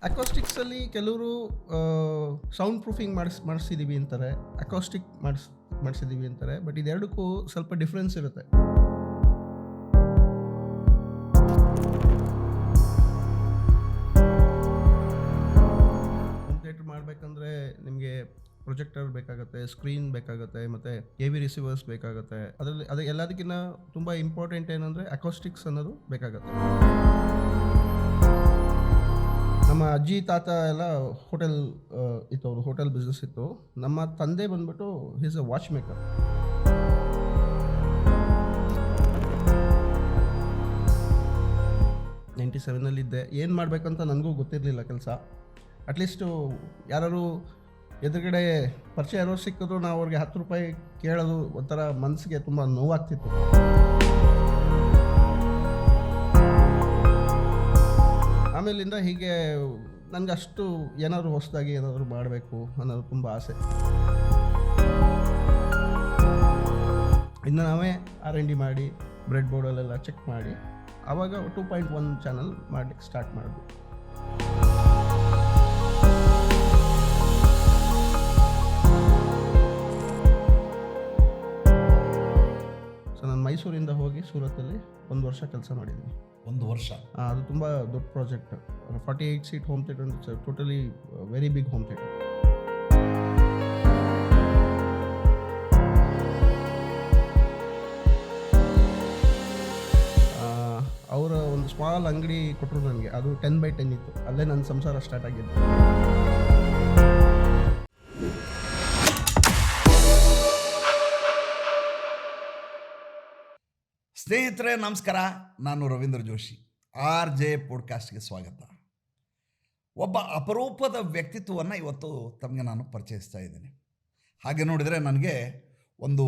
ಅಕಾಸ್ಟಿಕ್ಸಲ್ಲಿ ಕೆಲವರು sound proofing ಮಾಡಿಸಿದ್ದೀವಿ ಅಂತಾರೆ, acoustic ಮಾಡಿಸಿದ್ದೀವಿ ಅಂತಾರೆ. ಬಟ್ ಇದೆರಡಕ್ಕೂ ಸ್ವಲ್ಪ ಡಿಫ್ರೆನ್ಸ್ ಇರುತ್ತೆ. ಹೋಮ್ ಥಿಯೇಟರ್ ಮಾಡಬೇಕಂದ್ರೆ ನಿಮಗೆ ಪ್ರೊಜೆಕ್ಟರ್ ಬೇಕಾಗುತ್ತೆ, ಸ್ಕ್ರೀನ್ ಬೇಕಾಗುತ್ತೆ, ಮತ್ತು AV ರಿಸೀವರ್ಸ್ ಬೇಕಾಗುತ್ತೆ. ಅದು ಎಲ್ಲದಕ್ಕಿಂತ ತುಂಬ ಇಂಪಾರ್ಟೆಂಟ್ ಏನಂದರೆ ಅಕಾಸ್ಟಿಕ್ಸ್ ಅನ್ನೋದು ಬೇಕಾಗುತ್ತೆ. ನಮ್ಮ ಅಜ್ಜಿ ತಾತ ಎಲ್ಲ ಹೋಟೆಲ್ ಇತ್ತು, ಅವರು ಹೋಟೆಲ್ ಬಿಸ್ನೆಸ್ ಇತ್ತು. ನಮ್ಮ ತಂದೆ ಬಂದ್ಬಿಟ್ಟು ಈಸ್ ಅ ವಾಚ್ ಮೇಕರ್. '97ನಲ್ಲಿದ್ದೆ. ಏನು ಮಾಡಬೇಕಂತ ನನಗೂ ಗೊತ್ತಿರಲಿಲ್ಲ ಕೆಲಸ. ಅಟ್ಲೀಸ್ಟು ಯಾರು ಎದುರುಗಡೆ ಪರಿಚಯ ಯಾರೋ ಸಿಕ್ಕಿದ್ರು ನಾವು ಅವ್ರಿಗೆ ₹10 ಕೇಳೋದು ಒಂಥರ ಮನಸ್ಸಿಗೆ ತುಂಬ ನೋವಾಗ್ತಿತ್ತು. ಆಮೇಲಿಂದ ಹೀಗೆ ನನಗೆ ಅಷ್ಟು ಏನಾದರೂ ಹೊಸದಾಗಿ ಏನಾದರೂ ಮಾಡಬೇಕು ಅನ್ನೋದು ತುಂಬ ಆಸೆ. ಇನ್ನು ನಾವೇ R&D ಮಾಡಿ ಬ್ರೆಡ್ ಬೋರ್ಡಲ್ಲೆಲ್ಲ ಚೆಕ್ ಮಾಡಿ ಆವಾಗ 2.1 ಚಾನಲ್ ಮಾಡಲಿಕ್ಕೆ ಸ್ಟಾರ್ಟ್ ಮಾಡಿದ್ವಿ. ಸೊ ನಾನು ಮೈಸೂರಿಂದ ಹೋಗಿ ಸೂರತ್ತಲ್ಲಿ 1 ವರ್ಷ ಕೆಲಸ ಮಾಡಿದ್ದೀನಿ. 1 ವರ್ಷ? ಅದು ತುಂಬ ದೊಡ್ಡ ಪ್ರಾಜೆಕ್ಟ್. 48 ಸೀಟ್ ಹೋಮ್ ಥಿಯೇಟರ್ ಅಂತ, totally very big home theatre. ಅವರ ಒಂದು ಸ್ಮಾಲ್ ಅಂಗಡಿ ಕೊಟ್ಟರು ನನಗೆ. ಅದು 10x10 ಇತ್ತು. ಅಲ್ಲೇ ನನ್ನ ಸಂಸಾರ ಸ್ಟಾರ್ಟ್ ಆಗಿದ್ದು. ಸ್ನೇಹಿತರೆ ನಮಸ್ಕಾರ, ನಾನು ರವೀಂದ್ರ ಜೋಶಿ. RJ ಪಾಡ್ಕಾಸ್ಟ್ಗೆ ಸ್ವಾಗತ. ಒಬ್ಬ ಅಪರೂಪದ ವ್ಯಕ್ತಿತ್ವವನ್ನು ಇವತ್ತು ತಮಗೆ ನಾನು ಪರಿಚಯಿಸ್ತಾ ಇದ್ದೀನಿ. ಹಾಗೆ ನೋಡಿದರೆ ನನಗೆ ಒಂದು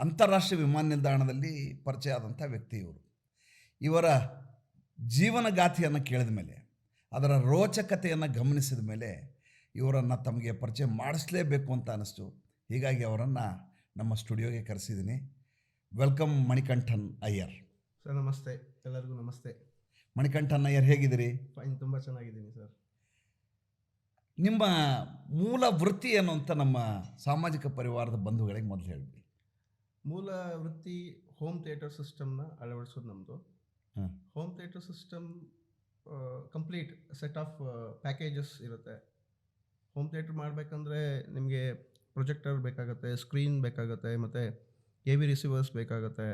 ಅಂತಾರಾಷ್ಟ್ರೀಯ ವಿಮಾನ ನಿಲ್ದಾಣದಲ್ಲಿ ಪರಿಚಯ ಆದಂಥ ವ್ಯಕ್ತಿ ಇವರು. ಇವರ ಜೀವನಗಾಥೆಯನ್ನು ಕೇಳಿದ ಮೇಲೆ, ಅದರ ರೋಚಕತೆಯನ್ನು ಗಮನಿಸಿದ ಮೇಲೆ ಇವರನ್ನು ತಮಗೆ ಪರಿಚಯ ಮಾಡಿಸಲೇಬೇಕು ಅಂತ ಅನ್ನಿಸ್ತು. ಹೀಗಾಗಿ ಅವರನ್ನು ನಮ್ಮ ಸ್ಟುಡಿಯೋಗೆ ಕರೆಸಿದ್ದೀನಿ. ವೆಲ್ಕಮ್ ಮಣಿಕಂಠನ್ ಅಯ್ಯರ್. ಸರ್ ನಮಸ್ತೆ, ಎಲ್ಲರಿಗೂ ನಮಸ್ತೆ. ಮಣಿಕಂಠನ್ ಅಯ್ಯರ್, ಹೇಗಿದ್ದೀರಿ? ಫೈನ್, ತುಂಬ ಚೆನ್ನಾಗಿದ್ದೀನಿ ಸರ್. ನಿಮ್ಮ ಮೂಲ ವೃತ್ತಿ ಏನು ಅಂತ ನಮ್ಮ ಸಾಮಾಜಿಕ ಪರಿವಾರದ ಬಂಧುಗಳಿಗೆ ಮೊದಲು ಹೇಳಿದ್ವಿ. ಮೂಲ ವೃತ್ತಿ ಹೋಮ್ ಥಿಯೇಟರ್ ಸಿಸ್ಟಮ್ನ ಅಳವಡಿಸೋದು ನಮ್ಮದು. Home theatre system complete set of packages ಇರುತ್ತೆ. ಹೋಮ್ ಥಿಯೇಟರ್ ಮಾಡಬೇಕಂದ್ರೆ ನಿಮಗೆ ಪ್ರೊಜೆಕ್ಟರ್ ಬೇಕಾಗುತ್ತೆ, ಸ್ಕ್ರೀನ್ ಬೇಕಾಗುತ್ತೆ, ಮತ್ತು AV ರಿಸೀವರ್ಸ್ ಬೇಕಾಗುತ್ತೆ.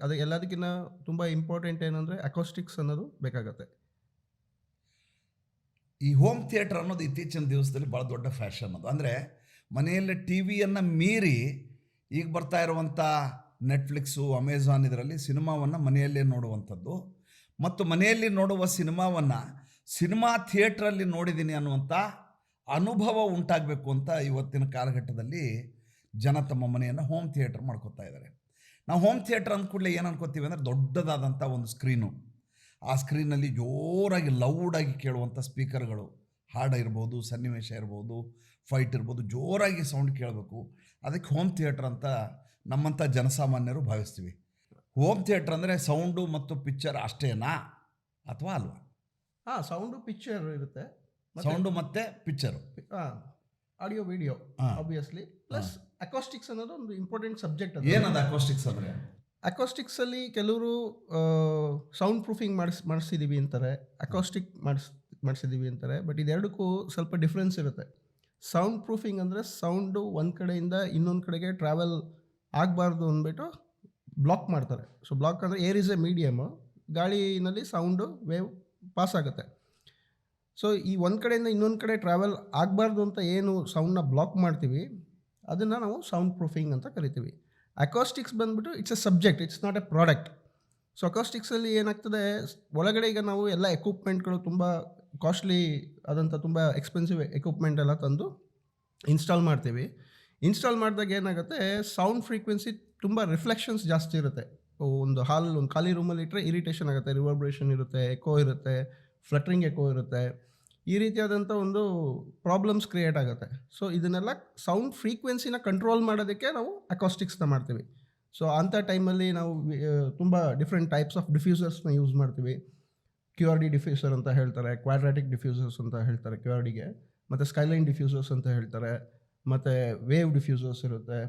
ಅದು ಎಲ್ಲದಕ್ಕಿಂತ ತುಂಬ ಇಂಪಾರ್ಟೆಂಟ್ ಏನಂದರೆ ಅಕಾಸ್ಟಿಕ್ಸ್ ಅನ್ನೋದು ಬೇಕಾಗುತ್ತೆ. ಈ ಹೋಮ್ ಥಿಯೇಟರ್ ಅನ್ನೋದು ಇತ್ತೀಚಿನ ದಿವಸದಲ್ಲಿ ಭಾಳ ದೊಡ್ಡ ಫ್ಯಾಷನ್. ಅದು ಅಂದರೆ ಮನೆಯಲ್ಲಿ TV ಮೀರಿ ಈಗ ಬರ್ತಾ ಇರುವಂಥ ನೆಟ್ಫ್ಲಿಕ್ಸು, ಅಮೆಝಾನ್ ಇದರಲ್ಲಿ ಸಿನಿಮಾವನ್ನು ಮನೆಯಲ್ಲೇ ನೋಡುವಂಥದ್ದು, ಮತ್ತು ಮನೆಯಲ್ಲಿ ನೋಡುವ ಸಿನಿಮಾ ಥಿಯೇಟ್ರಲ್ಲಿ ನೋಡಿದ್ದೀನಿ ಅನ್ನುವಂಥ ಅನುಭವ ಉಂಟಾಗಬೇಕು ಅಂತ ಇವತ್ತಿನ ಕಾಲಘಟ್ಟದಲ್ಲಿ ಜನ ತಮ್ಮ ಮನೆಯನ್ನು ಹೋಮ್ ಥಿಯೇಟರ್ ಮಾಡ್ಕೋತಾ ಇದ್ದಾರೆ. ನಾವು ಹೋಮ್ ಥಿಯೇಟರ್ ಅಂದ ಕೂಡಲೇ ಏನು ಅನ್ಕೋತೀವಿ ಅಂದರೆ ದೊಡ್ಡದಾದಂಥ ಒಂದು ಸ್ಕ್ರೀನು, ಆ ಸ್ಕ್ರೀನಲ್ಲಿ ಜೋರಾಗಿ ಲೌಡಾಗಿ ಕೇಳುವಂಥ ಸ್ಪೀಕರ್ಗಳು, ಹಾಡು ಇರ್ಬೋದು, ಸನ್ನಿವೇಶ ಇರ್ಬೋದು, ಫೈಟ್ ಇರ್ಬೋದು, ಜೋರಾಗಿ ಸೌಂಡ್ ಕೇಳಬೇಕು. ಅದಕ್ಕೆ ಹೋಮ್ ಥಿಯೇಟರ್ ಅಂತ ನಮ್ಮಂಥ ಜನಸಾಮಾನ್ಯರು ಭಾವಿಸ್ತೀವಿ. ಹೋಮ್ ಥಿಯೇಟರ್ ಅಂದರೆ ಸೌಂಡು ಮತ್ತು ಪಿಕ್ಚರ್ ಅಷ್ಟೇನಾ ಅಥವಾ ಅಲ್ವಾ? ಸೌಂಡು ಪಿಕ್ಚರ್ ಇರುತ್ತೆ. ಸೌಂಡು ಮತ್ತು picture, audio video obviously, plus acoustics ಅನ್ನೋದು ಒಂದು ಇಂಪಾರ್ಟೆಂಟ್ ಸಬ್ಜೆಕ್ಟ್. ಏನದು ಅಕಾಸ್ಟಿಕ್ಸ್ ಅಂದರೆ? ಅಕಾಸ್ಟಿಕ್ಸಲ್ಲಿ ಕೆಲವರು ಸೌಂಡ್ ಪ್ರೂಫಿಂಗ್ ಮಾಡಿಸಿದ್ದೀವಿ ಅಂತಾರೆ, ಅಕಾಸ್ಟಿಕ್ ಮಾಡಿಸಿದ್ದೀವಿ ಅಂತಾರೆ. ಬಟ್ ಇದೆರಡಕ್ಕೂ ಸ್ವಲ್ಪ ಡಿಫ್ರೆನ್ಸ್ ಇರುತ್ತೆ. ಸೌಂಡ್ ಪ್ರೂಫಿಂಗ್ ಅಂದರೆ ಸೌಂಡು ಒಂದು ಕಡೆಯಿಂದ ಇನ್ನೊಂದು ಕಡೆಗೆ ಟ್ರಾವೆಲ್ ಆಗಬಾರ್ದು ಅಂದ್ಬಿಟ್ಟು ಬ್ಲಾಕ್ ಮಾಡ್ತಾರೆ. ಸೊ ಬ್ಲಾಕ್ ಅಂದರೆ ಏರ್ ಇಸ್ ಎ ಮೀಡಿಯಮು, ಗಾಳಿನಲ್ಲಿ ಸೌಂಡು ವೇವ್ ಪಾಸ್ ಆಗುತ್ತೆ. ಸೊ ಈ ಒಂದು ಕಡೆಯಿಂದ ಇನ್ನೊಂದು ಕಡೆ ಟ್ರಾವೆಲ್ ಆಗಬಾರ್ದು ಅಂತ ಏನು ಸೌಂಡನ್ನ ಬ್ಲಾಕ್ ಮಾಡ್ತೀವಿ, ಅದನ್ನು ನಾವು ಸೌಂಡ್ ಪ್ರೂಫಿಂಗ್ ಅಂತ ಕರಿತೀವಿ. ಅಕಾಸ್ಟಿಕ್ಸ್ ಬಂದ್ಬಿಟ್ಟು it's a subject, it's not a product. So ಅಕಾಸ್ಟಿಕ್ಸಲ್ಲಿ ಏನಾಗ್ತದೆ, ಒಳಗಡೆ ಈಗ ನಾವು ಎಲ್ಲ ಎಕ್ವಿಪ್ಮೆಂಟ್ಗಳು ತುಂಬ ಕಾಸ್ಟ್ಲಿ ಆದಂಥ ತುಂಬ ಎಕ್ಸ್ಪೆನ್ಸಿವ್ ಎಕ್ವಿಪ್ಮೆಂಟ್ ಎಲ್ಲ ತಂದು ಇನ್ಸ್ಟಾಲ್ ಮಾಡ್ತೀವಿ. ಇನ್ಸ್ಟಾಲ್ ಮಾಡಿದಾಗ ಏನಾಗುತ್ತೆ, ಸೌಂಡ್ ಫ್ರೀಕ್ವೆನ್ಸಿ ತುಂಬ ರಿಫ್ಲೆಕ್ಷನ್ಸ್ ಜಾಸ್ತಿ ಇರುತ್ತೆ. ಒಂದು ಖಾಲಿ ರೂಮಲ್ಲಿ ಇಟ್ಟರೆ ಇರಿಟೇಷನ್ ಆಗುತ್ತೆ, ರಿವರ್ಬ್ರೇಷನ್ ಇರುತ್ತೆ, ಎಕೋ ಇರುತ್ತೆ, ಫ್ಲಟ್ರಿಂಗ್ ಎಕೋ ಇರುತ್ತೆ. ಈ ರೀತಿಯಾದಂಥ ಒಂದು ಪ್ರಾಬ್ಲಮ್ಸ್ ಕ್ರಿಯೇಟ್ ಆಗುತ್ತೆ. ಸೊ ಇದನ್ನೆಲ್ಲ ಸೌಂಡ್ ಫ್ರೀಕ್ವೆನ್ಸಿನ ಕಂಟ್ರೋಲ್ ಮಾಡೋದಕ್ಕೆ ನಾವು ಅಕಾಸ್ಟಿಕ್ಸ್ನ ಮಾಡ್ತೀವಿ. ಸೊ ಅಂಥ ಟೈಮಲ್ಲಿ ನಾವು ತುಂಬ ಡಿಫ್ರೆಂಟ್ ಟೈಪ್ಸ್ ಆಫ್ ಡಿಫ್ಯೂಸರ್ಸ್ನ ಯೂಸ್ ಮಾಡ್ತೀವಿ. ಕ್ಯೂ ಆರ್ ಡಿ ಡಿಫ್ಯೂಸರ್ ಅಂತ ಹೇಳ್ತಾರೆ, ಕ್ವಾಡ್ರಾಟಿಕ್ ಡಿಫ್ಯೂಸರ್ಸ್ ಅಂತ ಹೇಳ್ತಾರೆ ಕ್ಯೂ ಆರ್ ಡಿಗೆ, ಮತ್ತು ಸ್ಕೈಲೈನ್ ಡಿಫ್ಯೂಸರ್ಸ್ ಅಂತ ಹೇಳ್ತಾರೆ, ಮತ್ತು ವೇವ್ ಡಿಫ್ಯೂಸರ್ಸ್ ಇರುತ್ತೆ,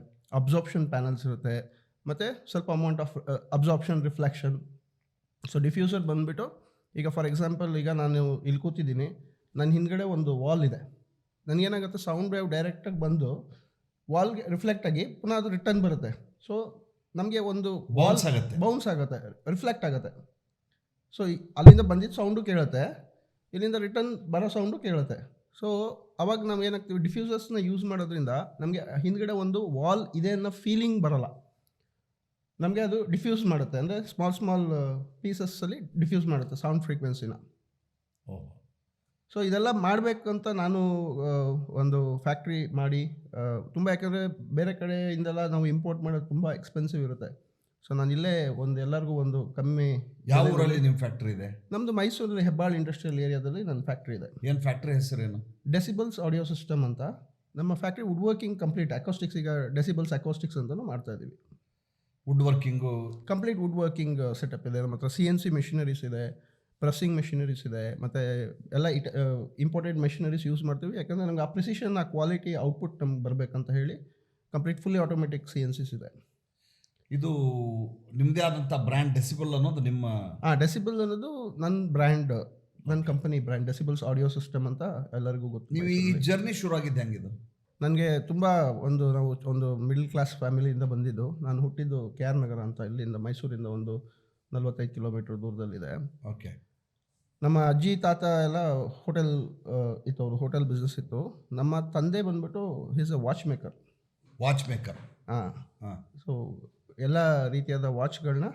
ಅಬ್ಸಾರ್ಪ್ಷನ್ ಪ್ಯಾನಲ್ಸ್ ಇರುತ್ತೆ, ಮತ್ತು ಸ್ವಲ್ಪ amount of absorption reflection. So diffuser ಬಂದುಬಿಟ್ಟು ಈಗ ಫಾರ್ ಎಕ್ಸಾಂಪಲ್ ಈಗ ನಾನು ಇಲ್ಲಿ ಕೂತಿದ್ದೀನಿ, ನನ್ನ ಹಿಂದ್ಗಡೆ ಒಂದು ವಾಲ್ ಇದೆ, ನನಗೇನಾಗುತ್ತೆ ಸೌಂಡ್ ವೇವ್ ಡೈರೆಕ್ಟಾಗಿ ಬಂದು ವಾಲ್ಗೆ ರಿಫ್ಲೆಕ್ಟ್ ಆಗಿ ಪುನಃ ಅದು ರಿಟರ್ನ್ ಬರುತ್ತೆ. ಸೊ ನಮಗೆ ಒಂದು ಬೌನ್ಸ್ ಆಗುತ್ತೆ, ರಿಫ್ಲೆಕ್ಟ್ ಆಗುತ್ತೆ. ಸೊ ಅಲ್ಲಿಂದ ಬಂದಿದ್ದು ಸೌಂಡು ಕೇಳುತ್ತೆ, ಇಲ್ಲಿಂದ ರಿಟರ್ನ್ ಬರೋ ಸೌಂಡು ಕೇಳುತ್ತೆ. ಸೊ ಅವಾಗ ನಾವು ಏನಾಗ್ತೀವಿ, ಡಿಫ್ಯೂಸರ್ಸ್ನ ಯೂಸ್ ಮಾಡೋದ್ರಿಂದ ನಮಗೆ ಹಿಂದ್ಗಡೆ ಒಂದು ವಾಲ್ ಇದೆ ಅನ್ನೋ ಫೀಲಿಂಗ್ ಬರೋಲ್ಲ, ನಮಗೆ ಅದು ಡಿಫ್ಯೂಸ್ ಮಾಡುತ್ತೆ, ಅಂದರೆ ಸ್ಮಾಲ್ ಪೀಸಸ್ಸಲ್ಲಿ ಡಿಫ್ಯೂಸ್ ಮಾಡುತ್ತೆ ಸೌಂಡ್ ಫ್ರೀಕ್ವೆನ್ಸಿನ. ಸೊ ಇದೆಲ್ಲ ಮಾಡಬೇಕಂತ ನಾನು ಒಂದು ಫ್ಯಾಕ್ಟ್ರಿ ಮಾಡಿ ತುಂಬ, ಯಾಕಂದರೆ ಬೇರೆ ಕಡೆಯಿಂದೆಲ್ಲ ನಾವು ಇಂಪೋರ್ಟ್ ಮಾಡೋದು ತುಂಬ ಎಕ್ಸ್ಪೆನ್ಸಿವ್ ಇರುತ್ತೆ. ಸೊ ನಾನು ಇಲ್ಲೇ ಒಂದು ಎಲ್ಲರಿಗೂ ಒಂದು ಕಮ್ಮಿ. ಯಾವ ಊರಲ್ಲಿ ನಿಮ್ಮ ಫ್ಯಾಕ್ಟ್ರಿ ಇದೆ? ನಮ್ಮದು ಮೈಸೂರಲ್ಲಿ ಹೆಬ್ಬಾಳ್ ಇಂಡಸ್ಟ್ರಿಯಲ್ ಏರಿಯಾದಲ್ಲಿ ನನ್ನ ಫ್ಯಾಕ್ಟ್ರಿ ಇದೆ. ಏನು ಫ್ಯಾಕ್ಟ್ರಿ ಹೆಸರೇನು? ಡೆಸಿಬಲ್ಸ್ ಆಡಿಯೋ ಸಿಸ್ಟಮ್ ಅಂತ. ನಮ್ಮ factory wood working complete acoustics, ಈಗ ಡೆಸಿಬಲ್ಸ್ ಅಕೋಸ್ಟಿಕ್ಸ್ ಅಂತಲೂ ಮಾಡ್ತಾ ಇದ್ದೀವಿ. Wood working complete wood working setup ಇದೆ. ನಮ್ಮ ಹತ್ರ CNC ಮೆಷಿನರೀಸ್ ಇದೆ, ಪ್ರೆಸ್ಸಿಂಗ್ ಮೆಷಿನರೀಸ್ ಇದೆ, ಮತ್ತು ಎಲ್ಲ ಇಂಪೋರ್ಟೆಡ್ ಮೆಷಿನರೀಸ್ ಯೂಸ್ ಮಾಡ್ತೀವಿ. ಯಾಕಂದರೆ ನಮ್ಗೆ ಆ ಪ್ರಿಸಿಷನ್, ಆ ಕ್ವಾಲಿಟಿ ಔಟ್ಪುಟ್ ನಮ್ಗೆ ಬರಬೇಕಂತ ಹೇಳಿ ಕಂಪ್ಲೀಟ್ ಫುಲ್ಲಿ ಆಟೋಮೆಟಿಕ್ CNCs ಇದೆ. ಇದು ನಿಮ್ಮದೇ ಆದಂಥ ಬ್ರ್ಯಾಂಡ್ ಡೆಸಿಬಲ್ ಅನ್ನೋದು ನಿಮ್ಮ? ಡೆಸಿಬಲ್ ಅನ್ನೋದು ನನ್ನ ಬ್ರ್ಯಾಂಡ್, ನನ್ನ company brand, decibels audio system ಅಂತ ಎಲ್ಲರಿಗೂ ಗೊತ್ತು. ನೀವು ಈ ಜರ್ನಿ ಶುರು ಆಗಿದ್ದು ಹೆಂಗಿದು? ನನಗೆ ತುಂಬ ನಾವು ಒಂದು ಮಿಡಲ್ ಕ್ಲಾಸ್ ಫ್ಯಾಮಿಲಿಯಿಂದ ಬಂದಿದ್ದು. ನಾನು ಹುಟ್ಟಿದ್ದು KR ನಗರ ಅಂತ, ಇಲ್ಲಿಂದ ಮೈಸೂರಿಂದ ಒಂದು 45 ಕಿಲೋಮೀಟ್ರ್ ದೂರದಲ್ಲಿದೆ. ಓಕೆ. ನಮ್ಮ ಅಜ್ಜಿ ತಾತ ಎಲ್ಲ ಹೋಟೆಲ್ ಇತ್ತು, ಅವರು ಹೋಟೆಲ್ ಬಿಸ್ನೆಸ್ ಇತ್ತು. ನಮ್ಮ ತಂದೆ ಬಂದ್ಬಿಟ್ಟು ಈಸ್ ಅ ವಾಚ್ ಮೇಕರ್. ಹಾಂ. ಸೊ ಎಲ್ಲ ರೀತಿಯಾದ ವಾಚ್ಗಳನ್ನ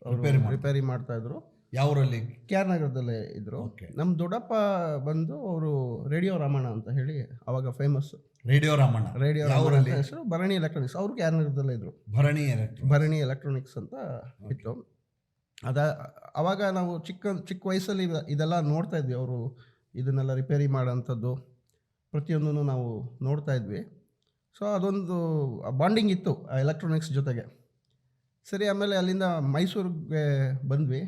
ಅವರು ರಿಪೇರಿ ಮಾಡ್ತಾಯಿದ್ರು. ಯಾವ ಊರಲ್ಲಿ? KR ನಗರದಲ್ಲೇ ಇದ್ದರು. ನಮ್ಮ ದೊಡ್ಡಪ್ಪ ಬಂದು ಅವರು ರೇಡಿಯೋ ರಾಮಣ್ಣ ಅಂತ ಹೇಳಿ ಅವಾಗ ಫೇಮಸ್. ರೇಡಿಯೋ ರಾಮಣ್ಣ ಹೆಸರು ಭರಣಿ ಎಲೆಕ್ಟ್ರಾನಿಕ್ಸ್. ಅವರು KR ನಗರದಲ್ಲೇ ಇದ್ದರು. ಭರಣಿ ಎಲೆಕ್ಟ್ರಾನಿಕ್ಸ್ ಅಂತ ಇತ್ತು. ಅವಾಗ ನಾವು ಚಿಕ್ಕ ವಯಸ್ಸಲ್ಲಿ ಇದೆಲ್ಲ ನೋಡ್ತಾ ಇದ್ವಿ. ಅವರು ಇದನ್ನೆಲ್ಲ ರಿಪೇರಿ ಮಾಡೋಂಥದ್ದು ಪ್ರತಿಯೊಂದೂ ನಾವು ನೋಡ್ತಾ ಇದ್ವಿ. ಸೊ ಅದೊಂದು ಬಾಂಡಿಂಗ್ ಇತ್ತು ಆ ಎಲೆಕ್ಟ್ರಾನಿಕ್ಸ್ ಜೊತೆಗೆ. ಸರಿ, ಆಮೇಲೆ ಅಲ್ಲಿಂದ ಮೈಸೂರಿಗೆ ಬಂದ್ವಿ.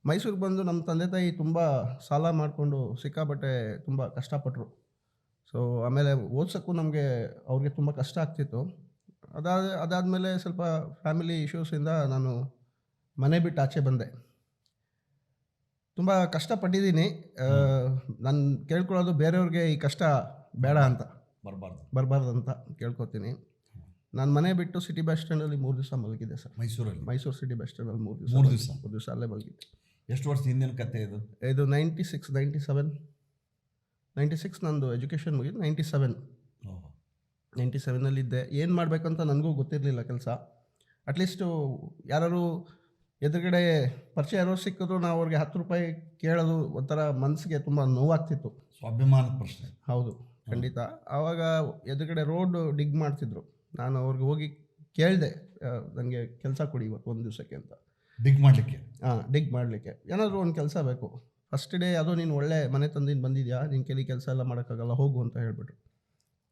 ಮೈಸೂರಿಗೆ ಬಂದು ನಮ್ಮ ತಂದೆ ತಾಯಿ ತುಂಬ ಸಾಲ ಮಾಡಿಕೊಂಡು ಸಿಕ್ಕಾಬಟ್ಟೆ ತುಂಬ ಕಷ್ಟಪಟ್ಟರು. ಸೊ ಆಮೇಲೆ ಓದ್ಸೋಕ್ಕೂ ಅವ್ರಿಗೆ ತುಂಬ ಕಷ್ಟ ಆಗ್ತಿತ್ತು. ಅದಾದಮೇಲೆ ಸ್ವಲ್ಪ ಫ್ಯಾಮಿಲಿ ಇಶ್ಯೂಸಿಂದ ನಾನು ಮನೆ ಬಿಟ್ಟು ಆಚೆ ಬಂದೆ. ತುಂಬ ಕಷ್ಟಪಟ್ಟಿದ್ದೀನಿ. ನಾನು ಕೇಳ್ಕೊಳ್ಳೋದು ಬೇರೆಯವ್ರಿಗೆ ಈ ಕಷ್ಟ ಬೇಡ ಅಂತ, ಬರಬಾರ್ದು ಅಂತ ಕೇಳ್ಕೊತೀನಿ. ನಾನು ಮನೆ ಬಿಟ್ಟು ಸಿಟಿ ಬಸ್ ಸ್ಟ್ಯಾಂಡಲ್ಲಿ 3 ದಿವಸ ಮಲಗಿದ್ದೆ ಸರ್. ಮೈಸೂರು ಸಿಟಿ ಬಸ್ ಸ್ಟ್ಯಾಂಡಲ್ಲಿ 3 ದಿವಸ ಅಲ್ಲೇ ಮಲಗಿದ್ದೆ. ಎಷ್ಟು ವರ್ಷ ಹಿಂದಿನ ಕತೆ ಇದು? ಇದು 96 ನಂದು ಎಜುಕೇಷನ್ ಮುಗಿದು 97ನಲ್ಲಿದ್ದೆ. ಏನು ಮಾಡಬೇಕಂತ ನನಗೂ ಗೊತ್ತಿರಲಿಲ್ಲ ಕೆಲಸ. ಅಟ್ಲೀಸ್ಟು ಯಾರು ಎದುರುಗಡೆ ಪರಿಚಯ ಯಾರೋ ಸಿಕ್ಕಿದ್ರು ನಾವು ಅವ್ರಿಗೆ 10 ರೂಪಾಯಿ ಕೇಳೋದು ಒಂಥರ ಮನಸ್ಸಿಗೆ ತುಂಬ ನೋವಾಗ್ತಿತ್ತು. ಸ್ವಾಭಿಮಾನದ ಪ್ರಶ್ನೆ. ಹೌದು, ಖಂಡಿತ. ಆವಾಗ ಎದುರುಗಡೆ ರೋಡ್ ಡಿಗ್ ಮಾಡ್ತಿದ್ರು. ನಾನು ಅವ್ರಿಗೆ ಹೋಗಿ ಕೇಳಿದೆ, ನನಗೆ ಕೆಲಸ ಕೊಡಿ ಇವತ್ತು 1 ದಿವಸಕ್ಕೆ ಅಂತ. ಡಿಗ್ ಮಾಡಲಿಕ್ಕೆ ಏನಾದರೂ ಒಂದು ಕೆಲಸ ಬೇಕು. ಫಸ್ಟ್ ಡೇ ಅದು ನೀನು ಒಳ್ಳೆ ಮನೆ ತಂದಿನ ಬಂದಿದ್ಯಾ, ನಿನ್ನ ಕೈಲಿ ಕೆಲಸ ಎಲ್ಲ ಮಾಡೋಕ್ಕಾಗಲ್ಲ, ಹೋಗು ಅಂತ ಹೇಳಿಬಿಟ್ರು.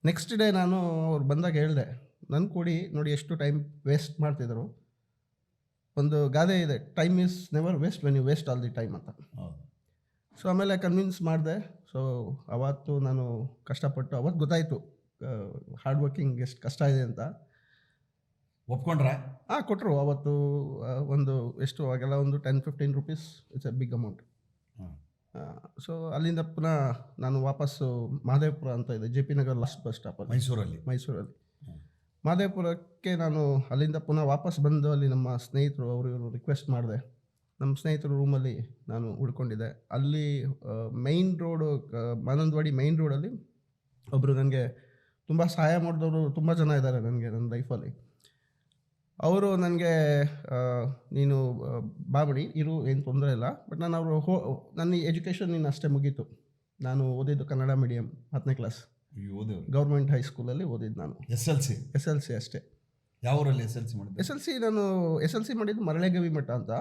ನೆಕ್ಸ್ಟ್ ಡೇ ನಾನು ಅವ್ರು ಬಂದಾಗ ಹೇಳಿದೆ, ನನ್ನ ಕೊಡಿ, ನೋಡಿ ಎಷ್ಟು ಟೈಮ್ ವೇಸ್ಟ್ ಮಾಡ್ತಿದ್ರು. ಒಂದು ಗಾದೆ ಇದೆ, time is never waste when you waste all the time ಅಂತ. ಸೊ ಆಮೇಲೆ ಕನ್ವಿನ್ಸ್ ಮಾಡಿದೆ. ಸೊ ಅವತ್ತು ನಾನು ಕಷ್ಟಪಟ್ಟು, ಅವತ್ತು ಗೊತ್ತಾಯಿತು ಹಾರ್ಡ್ ವರ್ಕಿಂಗ್ ಎಷ್ಟು ಕಷ್ಟ ಇದೆ ಅಂತ. ಒಪ್ಕೊಂಡ್ರೆ? ಕೊಟ್ಟರು. ಅವತ್ತು ಒಂದು ಎಷ್ಟು ಆಗೆಲ್ಲ ಒಂದು 10-15 rupees, it's a big amount. So ಅಲ್ಲಿಂದ ಪುನಃ ನಾನು ವಾಪಸ್ಸು ಮಹದೇವಪುರ ಅಂತ ಇದೆ, JP ನಗರ್ ಲಾಸ್ಟ್ ಬಸ್ ಸ್ಟಾಪಲ್ಲಿ, ಮೈಸೂರಲ್ಲಿ ಮಹದೇವಪುರಕ್ಕೆ ನಾನು ಅಲ್ಲಿಂದ ಪುನಃ ವಾಪಸ್ ಬಂದು ಅಲ್ಲಿ ನಮ್ಮ ಸ್ನೇಹಿತರು ಇವರು ರಿಕ್ವೆಸ್ಟ್ ಮಾಡಿದೆ. ನಮ್ಮ ಸ್ನೇಹಿತರ ರೂಮಲ್ಲಿ ನಾನು ಉಳ್ಕೊಂಡಿದ್ದೆ. ಅಲ್ಲಿ ಮೈನ್ ರೋಡು, ಮಾನಂದವಾಡಿ ಮೈನ್ ರೋಡಲ್ಲಿ ಒಬ್ಬರು ನನಗೆ ತುಂಬ ಸಹಾಯ ಮಾಡಿದವರು ತುಂಬ ಜನ ಇದ್ದಾರೆ ನನಗೆ ನನ್ನ ಲೈಫಲ್ಲಿ. ಅವರು ನನಗೆ ನೀನು ಬಾಬಿಡಿ ಇರು, ಏನು ತೊಂದರೆ ಇಲ್ಲ, ಬಟ್ ನಾನು ನನ್ನ ಎಜುಕೇಷನ್ ನೀನು ಅಷ್ಟೇ ಮುಗೀತು. ನಾನು ಓದಿದ್ದು ಕನ್ನಡ ಮೀಡಿಯಮ್ 10ನೇ ಕ್ಲಾಸ್, ಗೌರ್ಮೆಂಟ್ ಹೈಸ್ಕೂಲಲ್ಲಿ ಓದಿದ್ದು ನಾನು. SLC ಅಷ್ಟೇ. ಯಾವ ಊರಲ್ಲಿ SLC ಮಾಡಿದ್ದು? ನಾನು SLC ಮಾಡಿದ್ದು ಮರಳೆಗವಿ ಮಠ ಅಂತ.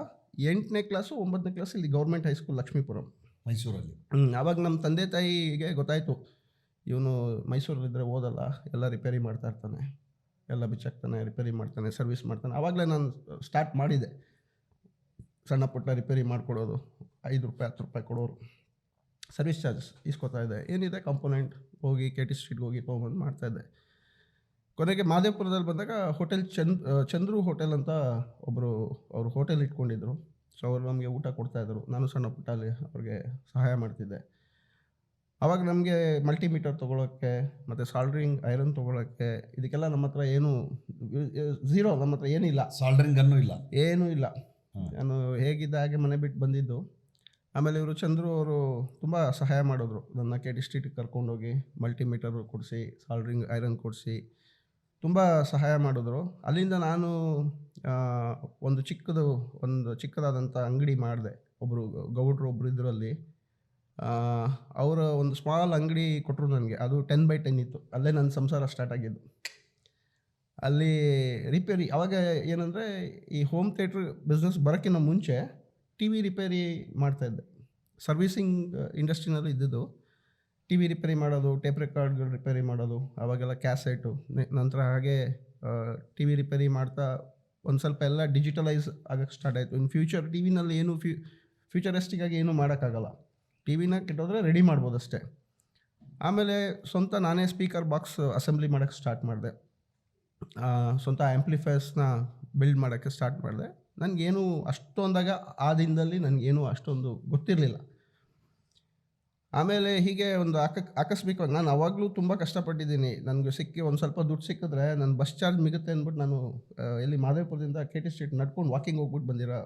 8ನೇ ಕ್ಲಾಸು 9ನೇ ಕ್ಲಾಸ್ ಇಲ್ಲಿ ಗೌರ್ಮೆಂಟ್ ಹೈಸ್ಕೂಲ್ ಲಕ್ಷ್ಮೀಪುರಂ, ಮೈಸೂರಲ್ಲಿ. ಆವಾಗ ನಮ್ಮ ತಂದೆ ತಾಯಿಗೆ ಗೊತ್ತಾಯಿತು, ಇವನು ಮೈಸೂರಲ್ಲಿದ್ದರೆ ಓದಲ್ಲ, ಎಲ್ಲ ರಿಪೇರಿ ಮಾಡ್ತಾ ಇರ್ತಾನೆ, ಎಲ್ಲ ಬಿಚ್ಚಾಕ್ತಾನೆ, ರಿಪೇರಿ ಮಾಡ್ತಾನೆ, ಸರ್ವಿಸ್ ಮಾಡ್ತಾನೆ. ಆವಾಗಲೇ ನಾನು ಸ್ಟಾರ್ಟ್ ಮಾಡಿದ್ದೆ. ಸಣ್ಣ ಪುಟ್ಟ ರಿಪೇರಿ ಮಾಡಿಕೊಡೋದು, ₹5 ₹10 ಕೊಡೋರು. ಸರ್ವಿಸ್ ಚಾರ್ಜಸ್ ಇಸ್ಕೊತಾ ಇದ್ದೆ. ಏನಿದೆ ಕಾಂಪೋನೆಂಟ್ ಹೋಗಿ ಕೆ ಟಿ ಸ್ಟ್ರೀಟ್ಗೆ ಹೋಗಿ ತೊಗೊಂಬಂದು ಮಾಡ್ತಾಯಿದ್ದೆ. ಕೊನೆಗೆ ಮಾದೇಪುರದಲ್ಲಿ ಬಂದಾಗ ಹೋಟೆಲ್ ಚಂದ್ರು ಹೋಟೆಲ್ ಅಂತ ಒಬ್ಬರು ಅವರು ಹೋಟೆಲ್ ಇಟ್ಕೊಂಡಿದ್ರು. ಸೊ ಅವರು ನಮಗೆ ಊಟ ಕೊಡ್ತಾಯಿದ್ರು. ನಾನು ಸಣ್ಣ ಪುಟ್ಟ ಅಲ್ಲಿ ಅವ್ರಿಗೆ ಸಹಾಯ ಮಾಡ್ತಿದ್ದೆ. ಆವಾಗ ನಮಗೆ ಮಲ್ಟಿಮೀಟರ್ ತೊಗೊಳೋಕ್ಕೆ ಮತ್ತು ಸಾಲ್ಡ್ರಿಂಗ್ ಐರನ್ ತೊಗೊಳಕ್ಕೆ ಇದಕ್ಕೆಲ್ಲ ನಮ್ಮ ಹತ್ರ ಏನು ಝೀರೋ, ನಮ್ಮ ಹತ್ರ ಏನಿಲ್ಲ, ಸಾಲ್ಡ್ರಿಂಗ್ ಗನ್ನು ಇಲ್ಲ, ಏನೂ ಇಲ್ಲ. ನಾನು ಹೇಗಿದ್ದ ಹಾಗೆ ಮನೆ ಬಿಟ್ಟು ಬಂದಿದ್ದು. ಆಮೇಲೆ ಇವರು ಚಂದ್ರು ಅವರು ತುಂಬ ಸಹಾಯ ಮಾಡಿದ್ರು. ನನ್ನ ಕೆ ಟಿ ಸ್ಟ್ರೀಟಿಗೆ ಕರ್ಕೊಂಡೋಗಿ ಮಲ್ಟಿಮೀಟರ್ ಕೊಡಿಸಿ, ಸಾಲ್ಡ್ರಿಂಗ್ ಐರನ್ ಕೊಡಿಸಿ ತುಂಬ ಸಹಾಯ ಮಾಡಿದ್ರು. ಅಲ್ಲಿಂದ ನಾನು ಒಂದು ಚಿಕ್ಕದಾದಂಥ ಅಂಗಡಿ ಮಾಡಿದೆ. ಒಬ್ಬರು ಗೌಡ್ರು ಒಬ್ಬರು ಇದರಲ್ಲಿ ಅವರ ಒಂದು ಸ್ಮಾಲ್ ಅಂಗಡಿ ಕೊಟ್ಟರು ನನಗೆ. ಅದು 10x10 ಇತ್ತು. ಅಲ್ಲೇ ನನ್ನ ಸಂಸಾರ ಸ್ಟಾರ್ಟ್ ಆಗಿದ್ದು. ಅಲ್ಲಿ ರಿಪೇರಿ ಆವಾಗ ಏನಂದರೆ ಈ ಹೋಮ್ ಥಿಯೇಟ್ರ್ ಬಿಸ್ನೆಸ್ ಬರೋಕ್ಕಿಂತ ಮುಂಚೆ ಟಿ ವಿ ರಿಪೇರಿ ಮಾಡ್ತಾಯಿದ್ದೆ. ಸರ್ವೀಸಿಂಗ್ ಇಂಡಸ್ಟ್ರಿನಲ್ಲಿ ಇದ್ದಿದ್ದು. ಟಿ ವಿ ರಿಪೇರಿ ಮಾಡೋದು, ಟೇಪ್ ರೆಕಾರ್ಡ್ಗಳು ರಿಪೇರಿ ಮಾಡೋದು, ಆವಾಗೆಲ್ಲ ಕ್ಯಾಸೆಟು. ನಂತರ ಹಾಗೆ ಟಿ ವಿ ರಿಪೇರಿ ಮಾಡ್ತಾ ಒಂದು ಸ್ವಲ್ಪ ಎಲ್ಲ ಡಿಜಿಟಲೈಸ್ ಆಗೋಕ್ಕೆ ಸ್ಟಾರ್ಟ್ ಆಯಿತು. ಇನ್ ಫ್ಯೂಚರ್ ಟಿ ವಿನಲ್ಲಿ ಏನು ಫ್ಯೂಚರಿಸ್ಟಿಕ್ ಆಗಿ ಏನೂ ಮಾಡೋಕ್ಕಾಗಲ್ಲ. ಟಿ ವಿನ ಕೆಟ್ಟೋದ್ರೆ ರೆಡಿ ಮಾಡ್ಬೋದು ಅಷ್ಟೇ. ಆಮೇಲೆ ಸ್ವಂತ ನಾನೇ ಸ್ಪೀಕರ್ ಬಾಕ್ಸ್ ಅಸೆಂಬ್ಲಿ ಮಾಡೋಕ್ಕೆ ಸ್ಟಾರ್ಟ್ ಮಾಡಿದೆ. ಸ್ವಂತ ಆ್ಯಂಪ್ಲಿಫೈರ್ಸ್ನ ಬಿಲ್ಡ್ ಮಾಡೋಕ್ಕೆ ಸ್ಟಾರ್ಟ್ ಮಾಡಿದೆ. ನನಗೇನು ಅಷ್ಟೊಂದಾಗ ಆ ದಿನದಲ್ಲಿ ನನಗೇನು ಅಷ್ಟೊಂದು ಗೊತ್ತಿರಲಿಲ್ಲ. ಆಮೇಲೆ ಹೀಗೆ ಒಂದು ಆಕಸ್ಮಿಕವಾಗಿ ನಾನು ಅವಾಗಲೂ ತುಂಬ ಕಷ್ಟಪಟ್ಟಿದ್ದೀನಿ. ನನಗೆ ಒಂದು ಸ್ವಲ್ಪ ದುಡ್ಡು ಸಿಕ್ಕಿದ್ರೆ ನನ್ನ ಬಸ್ ಚಾರ್ಜ್ ಮಿಗುತ್ತೆ ಅಂದ್ಬಿಟ್ಟು ನಾನು ಎಲ್ಲಿ ಮಾದೇಪುರದಿಂದ ಕೆ ಟಿ ಸ್ಟ್ರೀಟ್ ನಡ್ಕೊಂಡು ವಾಕಿಂಗ್ ಹೋಗ್ಬಿಟ್ಟು ಬಂದಿರೋ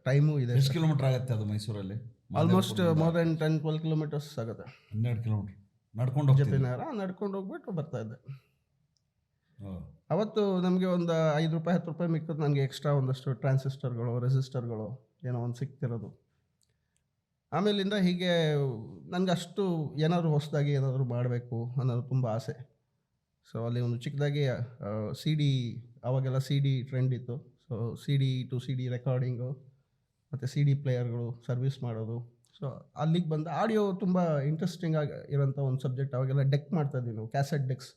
ಟೈಮು ಇದೆ. ಎಷ್ಟು ಕಿಲೋಮೀಟ್ರ್ ಆಗುತ್ತೆ ಅದು ಮೈಸೂರಲ್ಲಿ? ಆಲ್ಮೋಸ್ಟ್ ಮೋರ್ ದೆನ್ 10-12 ಕಿಲೋಮೀಟರ್ಸ್ ಆಗುತ್ತೆ. 12 ಕಿಲೋಮೀಟ್ರ್ ನಡ್ಕೊಂಡು ಜೆ.ಪಿ. ನಗರ ನಡ್ಕೊಂಡು ಹೋಗ್ಬಿಟ್ಟು ಬರ್ತಾಯಿದ್ದೆ. ಅವತ್ತು ನಮಗೆ ಒಂದು ₹5 ₹10 ಮಿಕ್ಕಿದ್ದು ನನಗೆ ಎಕ್ಸ್ಟ್ರಾ ಒಂದಷ್ಟು ಟ್ರಾನ್ಸಿಸ್ಟರ್ಗಳು, ರೆಸಿಸ್ಟರ್ಗಳು ಏನೋ ಒಂದು ಸಿಕ್ತಿರೋದು. ಆಮೇಲಿಂದ ಹೀಗೆ ನನಗೆ ಅಷ್ಟು ಏನಾದರೂ ಹೊಸದಾಗಿ ಏನಾದರೂ ಮಾಡಬೇಕು ಅನ್ನೋದು ತುಂಬ ಆಸೆ. ಸೊ ಅಲ್ಲಿ ಒಂದು ಚಿಕ್ಕದಾಗಿ ಸಿ ಡಿ, ಆವಾಗೆಲ್ಲ ಸಿ ಡಿ ಟ್ರೆಂಡ್ ಇತ್ತು. So C D to C D recording ಮತ್ತು ಸಿ ಡಿ ಪ್ಲೇಯರ್ಗಳು ಸರ್ವಿಸ್ ಮಾಡೋದು. ಸೊ ಅಲ್ಲಿಗೆ ಬಂದ ಆಡಿಯೋ ತುಂಬ ಇಂಟ್ರೆಸ್ಟಿಂಗ್ ಆಗಿ ಇರೋಂಥ ಒಂದು ಸಬ್ಜೆಕ್ಟ್. ಅವಾಗೆಲ್ಲ ಡೆಕ್ ಮಾಡ್ತಾಯಿದ್ವಿ ನಾವು, ಕ್ಯಾಸೆಟ್ ಡೆಕ್ಸ್,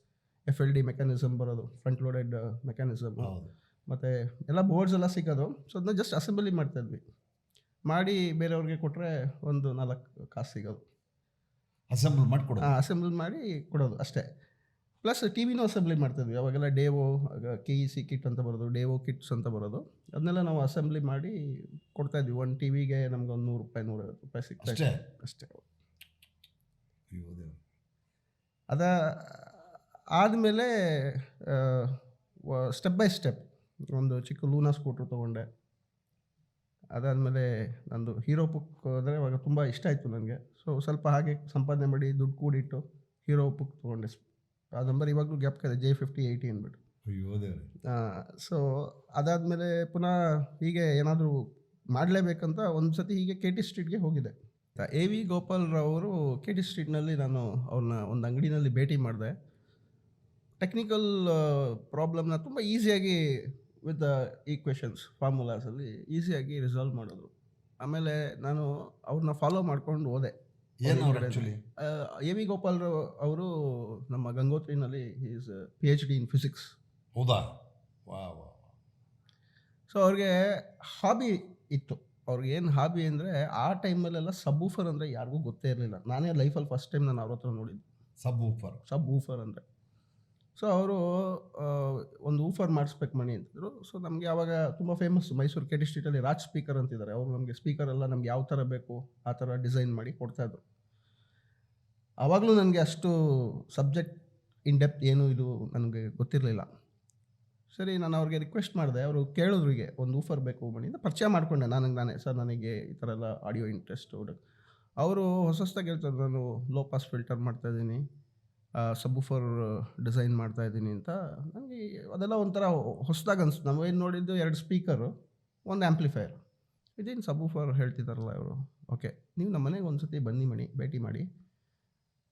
FLD ಮೆಕ್ಯಾನಿಸಮ್ ಬರೋದು, ಫ್ರಂಟ್ ಲೋಡೆಡ್ ಮೆಕ್ಯಾನಿಸಮ್, ಮತ್ತು ಎಲ್ಲ ಬೋರ್ಡ್ಸ್ ಎಲ್ಲ ಸಿಗೋದು. ಸೊ ಅದನ್ನ ಜಸ್ಟ್ ಅಸೆಂಬ್ಲಿ ಮಾಡ್ತಾಯಿದ್ವಿ. ಮಾಡಿ ಬೇರೆಯವ್ರಿಗೆ ಕೊಟ್ಟರೆ ಒಂದು 4 ಕಾಸು ಸಿಗೋದು. ಅಸೆಂಬಲ್ ಮಾಡಿಕೊಡೋದು, ಅಸೆಂಬಲ್ ಮಾಡಿ ಕೊಡೋದು ಅಷ್ಟೇ. ಪ್ಲಸ್ ಟಿ ವಿನೂ ಅಸೆಂಬ್ಲಿ ಮಾಡ್ತಾಯಿದ್ವಿ. ಅವಾಗೆಲ್ಲ ಡೇವೋ KEC ಕಿಟ್ ಅಂತ ಬರೋದು, ಡೇವೋ ಕಿಟ್ಸ್ ಅಂತ ಬರೋದು. ಅದನ್ನೆಲ್ಲ ನಾವು ಅಸೆಂಬ್ಲಿ ಮಾಡಿ ಕೊಡ್ತಾಯಿದ್ವಿ. ಒಂದು ಟಿ ವಿಗೆ ನಮ್ಗೆ ಒಂದು ₹100 ₹150 ಸಿಗ್ತಾಯಿತ್ತು ಅಷ್ಟೇ. ಅದ ಆದಮೇಲೆ ಸ್ಟೆಪ್ ಬೈ ಸ್ಟೆಪ್ ಒಂದು ಚಿಕ್ಕ ಲೂನಾ ಸ್ಕೂಟ್ರ್ ತೊಗೊಂಡೆ. ಅದಾದಮೇಲೆ ನಂದು ಹೀರೋ ಬುಕ್ ಅಂದರೆ ಅವಾಗ ತುಂಬ ಇಷ್ಟ ಆಯಿತು ನನಗೆ. ಸೊ ಸ್ವಲ್ಪ ಹಾಗೆ ಸಂಪಾದನೆ ಮಾಡಿ ದುಡ್ಡು ಕೂಡಿಟ್ಟು ಹೀರೋ ಬುಕ್ ತೊಗೊಂಡೆ. ಆ ನಂಬರ್ ಇವಾಗಲೂ ಜ್ಞಾಪಕ ಇದೆ, J5080 ಅಂದ್ಬಿಟ್ಟು. ಸೊ ಅದಾದಮೇಲೆ ಪುನಃ ಹೀಗೆ ಏನಾದರೂ ಮಾಡಲೇಬೇಕಂತ ಒಂದು ಸತಿ ಹೀಗೆ ಕೆ ಟಿ ಸ್ಟ್ರೀಟ್ಗೆ ಹೋಗಿದ್ದೆ. A.V. ಗೋಪಾಲ್ರವರು ಕೆ ಟಿ ಸ್ಟ್ರೀಟ್ನಲ್ಲಿ ನಾನು ಅವ್ರನ್ನ ಒಂದು ಅಂಗಡಿನಲ್ಲಿ ಭೇಟಿ ಮಾಡಿದೆ. ಟೆಕ್ನಿಕಲ್ ಪ್ರಾಬ್ಲಮ್ನ ತುಂಬ ಈಸಿಯಾಗಿ ವಿತ್ ಈಕ್ವೇಷನ್ಸ್ ಫಾರ್ಮುಲಾಸಲ್ಲಿ ಈಸಿಯಾಗಿ ರಿಸಾಲ್ವ್ ಮಾಡಿದ್ರು. ಆಮೇಲೆ ನಾನು ಅವ್ರನ್ನ ಫಾಲೋ ಮಾಡ್ಕೊಂಡು ಹೋದೆ. A.V. ಗೋಪಾಲ್ ಅವರು ನಮ್ಮ ಗಂಗೋತ್ರಿನಲ್ಲಿ ಈಸ್ PhD ಇನ್ ಫಿಸಿಕ್ಸ್. ಹೌದಾ? ಸೊ ಅವ್ರಿಗೆ ಹಾಬಿ ಇತ್ತು. ಅವ್ರಿಗೆ ಏನು ಹಾಬಿ ಅಂದರೆ ಆ ಟೈಮಲ್ಲೆಲ್ಲ ಸಬ್ ಊಫರ್ ಅಂದರೆ ಯಾರಿಗೂ ಗೊತ್ತೇ ಇರಲಿಲ್ಲ. ನಾನೇ ಲೈಫಲ್ಲಿ ಫಸ್ಟ್ ಟೈಮ್ ನಾನು ಅವ್ರ ಹತ್ರ ನೋಡಿದ್ದು ಸಬ್ ಊಫರ್ ಅಂದರೆ. ಸೊ ಅವರು ಒಂದು ಊಫರ್ ಮಾಡಿಸ್ಬೇಕು ಮಣಿ ಅಂತಿದ್ರು. ಸೊ ನಮಗೆ ಆವಾಗ ತುಂಬ ಫೇಮಸ್ ಮೈಸೂರು ಕೆ ಟಿ ಸ್ಟ್ರೀಟಲ್ಲಿ ರಾಜ್ ಸ್ಪೀಕರ್ ಅಂತಿದ್ದಾರೆ. ಅವರು ನಮಗೆ ಸ್ಪೀಕರೆಲ್ಲ ನಮ್ಗೆ ಯಾವ ಥರ ಬೇಕು ಆ ಥರ ಡಿಸೈನ್ ಮಾಡಿ ಕೊಡ್ತಾಯಿದ್ರು. ಆವಾಗಲೂ ನನಗೆ ಅಷ್ಟು ಸಬ್ಜೆಕ್ಟ್ ಇನ್ ಡೆಪ್ತ್ ಏನು ಇದು ನನಗೆ ಗೊತ್ತಿರಲಿಲ್ಲ. ಸರಿ, ನಾನು ಅವ್ರಿಗೆ ರಿಕ್ವೆಸ್ಟ್ ಮಾಡಿದೆ. ಅವರು ಕೇಳಿದ್ರಿಗೆ ಒಂದು ಊಫರ್ ಬೇಕು ಮಣಿಯಿಂದ ಪರಿಚಯ ಮಾಡಿಕೊಂಡೆ ನಾನೇ. ಸರ್ ನನಗೆ ಈ ಥರ ಎಲ್ಲ ಆಡಿಯೋ ಇಂಟ್ರೆಸ್ಟು. ಅವರು ಹೊಸದಾಗಿ ಹೇಳ್ತಾರೆ, ನಾನು ಲೋ ಪಾಸ್ ಫಿಲ್ಟರ್ ಮಾಡ್ತಾಯಿದ್ದೀನಿ, ಸಬ್ ಊಫರ್ ಡಿಸೈನ್ ಮಾಡ್ತಾಯಿದ್ದೀನಿ ಅಂತ. ನನಗೆ ಅದೆಲ್ಲ ಒಂಥರ ಹೊಸದಾಗಿ ಅನಿಸ್ತು. ನಾವೇನು ನೋಡಿದ್ದು 2 ಸ್ಪೀಕರು, 1 ಆ್ಯಂಪ್ಲಿಫೈರ್, ಇದೇನು ಸಬ್ ಊಫರ್ ಹೇಳ್ತಿದ್ದಾರಲ್ಲ ಇವರು. ಓಕೆ, ನೀವು ನಮ್ಮ ಮನೆಗೆ ಒಂದು ಸತಿ ಬನ್ನಿ ಮಣಿ, ಭೇಟಿ ಮಾಡಿ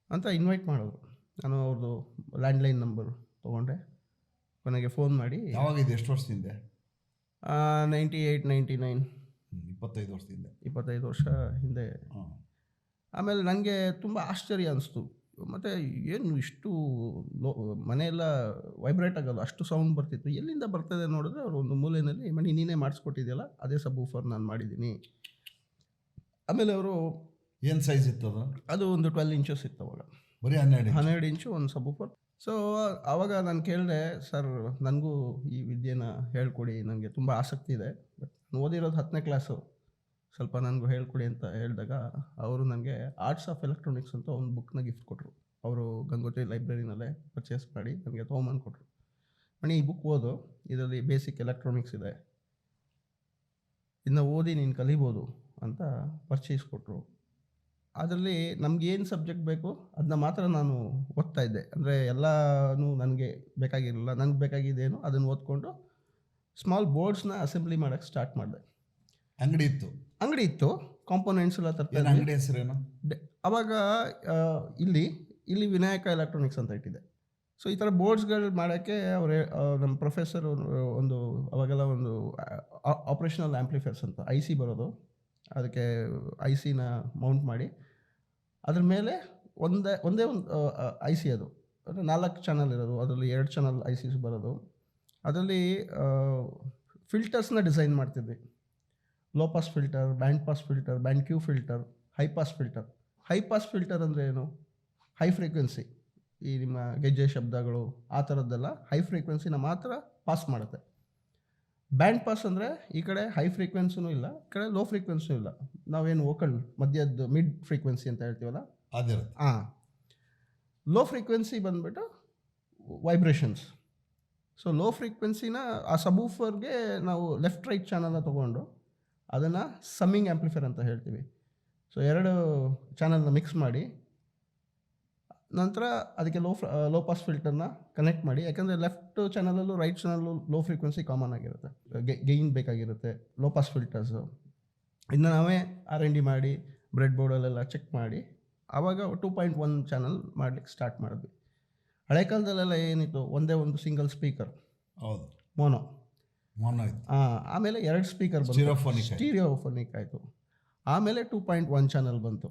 ಅಂತ ಇನ್ವೈಟ್ ಮಾಡಿದ್ರು. ನಾನು ಅವ್ರದ್ದು ಲ್ಯಾಂಡ್ಲೈನ್ ನಂಬರ್ ತೊಗೊಂಡೆ. ಕೊನೆಗೆ ಫೋನ್ ಮಾಡಿ. ಯಾವಾಗಿದೆ? ಎಷ್ಟು ವರ್ಷದಿಂದ? 98, 99, 25 ವರ್ಷದಿಂದ. 25 ವರ್ಷ ಹಿಂದೆ. ಆಮೇಲೆ ನನಗೆ ತುಂಬ ಆಶ್ಚರ್ಯ ಅನಿಸ್ತು. ಮತ್ತು ಏನು ಇಷ್ಟು ಲೋ ಮನೆಯೆಲ್ಲ ವೈಬ್ರೇಟ್ ಆಗೋದು, ಅಷ್ಟು ಸೌಂಡ್ ಬರ್ತಿತ್ತು. ಎಲ್ಲಿಂದ ಬರ್ತದೆ ನೋಡಿದ್ರೆ ಅವರು ಒಂದು ಮೂಲೆಯಲ್ಲಿ, ಮಣಿ ನೀನೇ ಮಾಡಿಸ್ಕೊಟ್ಟಿದ್ಯಲ್ಲ ಅದೇ ಸಬ್-ವೂಫರ್ ನಾನು ಮಾಡಿದ್ದೀನಿ. ಆಮೇಲೆ ಅವರು ಏನು ಸೈಜ್ ಇತ್ತು ಅದು? ಅದು ಒಂದು 12 ಇಂಚಸ್ ಇತ್ತು ಅವಾಗ. ಬರೀ 12 12 ಇಂಚು ಒಂದು ಸಬ್-ವೂಫರ್. ಸೊ ಆವಾಗ ನಾನು ಕೇಳಿದೆ, ಸರ್ ನನಗೂ ಈ ವಿದ್ಯೆನ ಹೇಳ್ಕೊಡಿ, ನನಗೆ ತುಂಬ ಆಸಕ್ತಿ ಇದೆ, ಬಟ್ ನಾನು ಓದಿರೋದು 10ನೇ ಕ್ಲಾಸು, ಸ್ವಲ್ಪ ನನಗೂ ಹೇಳ್ಕೊಡಿ ಅಂತ ಹೇಳಿದಾಗ ಅವರು ನನಗೆ ಆರ್ಟ್ಸ್ ಆಫ್ ಎಲೆಕ್ಟ್ರಾನಿಕ್ಸ್ ಅಂತ ಒಂದು ಬುಕ್ನ ಗಿಫ್ಟ್ ಕೊಟ್ಟರು. ಅವರು ಗಂಗೋತ್ರಿ ಲೈಬ್ರರಿನಲ್ಲೇ ಪರ್ಚೇಸ್ ಮಾಡಿ ನನಗೆ ತೊಗೊಂಬಂದು ಕೊಟ್ಟರು. ಮಣಿ ಈ ಬುಕ್ ಓದು, ಇದರಲ್ಲಿ ಬೇಸಿಕ್ ಎಲೆಕ್ಟ್ರಾನಿಕ್ಸ್ ಇದೆ, ಇದನ್ನ ಓದಿ ನೀನು ಕಲಿಬೋದು ಅಂತ ಪರ್ಚೇಸ್ ಕೊಟ್ಟರು. ಅದರಲ್ಲಿ ನಮಗೇನು ಸಬ್ಜೆಕ್ಟ್ ಬೇಕು ಅದನ್ನ ಮಾತ್ರ ನಾನು ಓದ್ತಾ ಇದ್ದೆ. ಅಂದರೆ ಎಲ್ಲನೂ ನನಗೆ ಬೇಕಾಗಿರಲಿಲ್ಲ. ನನಗೆ ಬೇಕಾಗಿದ್ದೇನು ಅದನ್ನು ಓದ್ಕೊಂಡು ಸ್ಮಾಲ್ ಬೋರ್ಡ್ಸ್ನ ಅಸೆಂಬ್ಲಿ ಮಾಡೋಕ್ಕೆ ಸ್ಟಾರ್ಟ್ ಮಾಡಿದೆ. ಅಂಗಡಿ ಇತ್ತು, ಕಾಂಪೋನೆಂಟ್ಸ್ ಎಲ್ಲ ತರ್ತಾ ಇದ್ದೆ. ಅಂಗಡಿ ಹೆಸರೇನು? ಅವಾಗ ಇಲ್ಲಿ ವಿನಾಯಕ ಎಲೆಕ್ಟ್ರಾನಿಕ್ಸ್ ಅಂತ ಇಟ್ಟಿದೆ. ಸೊ ಈ ಥರ ಬೋರ್ಡ್ಸ್ಗಳು ಮಾಡೋಕ್ಕೆ ಅವರೇ ನಮ್ಮ ಪ್ರೊಫೆಸರ್ ಒಂದು ಅವಾಗೆಲ್ಲ ಒಂದು ಆಪ್ರೇಷನಲ್ ಆ್ಯಂಪ್ಲಿಫೈರ್ಸ್ ಅಂತ ಐ ಸಿ ಬರೋದು, ಅದಕ್ಕೆ ಐ ಸಿನ ಮೌಂಟ್ ಮಾಡಿ ಅದ್ರ ಮೇಲೆ ಒಂದೇ ಒಂದು ಐ ಸಿ, ಅದು ಅಂದರೆ 4 ಚಾನಲ್ ಇರೋದು, ಅದರಲ್ಲಿ 2 ಚಾನಲ್ ಐ ಸಿಸ್ ಬರೋದು. ಅದರಲ್ಲಿ ಫಿಲ್ಟರ್ಸ್ನ ಡಿಸೈನ್ ಮಾಡ್ತಿದ್ವಿ. Low pass filter, band pass filter, band Q filter, high pass filter. High pass filter ಅಂದರೆ ಏನು? ಹೈ ಫ್ರೀಕ್ವೆನ್ಸಿ, ಈ ನಿಮ್ಮ ಗೆಜ್ಜೆ ಶಬ್ದಗಳು ಆ ಥರದ್ದೆಲ್ಲ ಹೈ ಫ್ರೀಕ್ವೆನ್ಸಿನ ಮಾತ್ರ ಪಾಸ್ ಮಾಡುತ್ತೆ. ಬ್ಯಾಂಡ್ ಪಾಸ್ ಅಂದರೆ ಈ ಕಡೆ ಹೈ ಫ್ರೀಕ್ವೆನ್ಸಿನೂ ಇಲ್ಲ, ಈ ಕಡೆ ಲೋ ಫ್ರೀಕ್ವೆನ್ಸಿನೂ ಇಲ್ಲ. ನಾವೇನು ವೋಕಲ್ ಮಧ್ಯದ್ದು ಮಿಡ್ ಫ್ರೀಕ್ವೆನ್ಸಿ ಅಂತ ಹೇಳ್ತೀವಲ್ಲ, ಲೋ ಫ್ರೀಕ್ವೆನ್ಸಿ ಬಂದುಬಿಟ್ಟು ವೈಬ್ರೇಷನ್ಸ್. ಸೊ ಲೋ ಫ್ರೀಕ್ವೆನ್ಸಿನ ಆ ಸಬ್-ವೂಫರ್ಗೆ ನಾವು ಲೆಫ್ಟ್ ರೈಟ್ ಚಾನಲ್ನ ತೊಗೊಂಡು ಅದನ್ನು ಸಮ್ಮಿಂಗ್ ಆ್ಯಂಪ್ಲಿಫೈರ್ ಅಂತ ಹೇಳ್ತೀವಿ. ಸೊ 2 ಚಾನಲ್ನ ಮಿಕ್ಸ್ ಮಾಡಿ ನಂತರ ಅದಕ್ಕೆ ಲೋ ಪಾಸ್ ಫಿಲ್ಟರ್ನ ಕನೆಕ್ಟ್ ಮಾಡಿ. ಯಾಕಂದರೆ ಲೆಫ್ಟ್ ಚಾನಲಲ್ಲೂ ರೈಟ್ ಚಾನಲ್ಲು ಲೋ ಫ್ರೀಕ್ವೆನ್ಸಿ ಕಾಮನ್ ಆಗಿರುತ್ತೆ, ಗೈನ್ ಬೇಕಾಗಿರುತ್ತೆ, ಲೋ ಪಾಸ್ ಫಿಲ್ಟರ್ಸು. ಇದನ್ನ ನಾವೇ R&D ಮಾಡಿ ಬ್ರೆಡ್ ಬೋರ್ಡಲ್ಲೆಲ್ಲ ಚೆಕ್ ಮಾಡಿ ಆವಾಗ 2.1 ಚಾನಲ್ ಮಾಡಲಿಕ್ಕೆ ಸ್ಟಾರ್ಟ್ ಮಾಡಿದ್ವಿ. ಹಳೆ ಕಾಲದಲ್ಲೆಲ್ಲ ಏನಿತ್ತು, ಒಂದೇ ಒಂದು ಸಿಂಗಲ್ ಸ್ಪೀಕರ್, ಹೌದು, ಮೋನೋ ಇತ್ತು. ಆಮೇಲೆ 2 ಸ್ಪೀಕರ್ ಸ್ಟೀರಿಯೋಫೋನಿಕ್ ಆಯಿತು. ಆಮೇಲೆ 2.1 ಚಾನಲ್ ಬಂತು.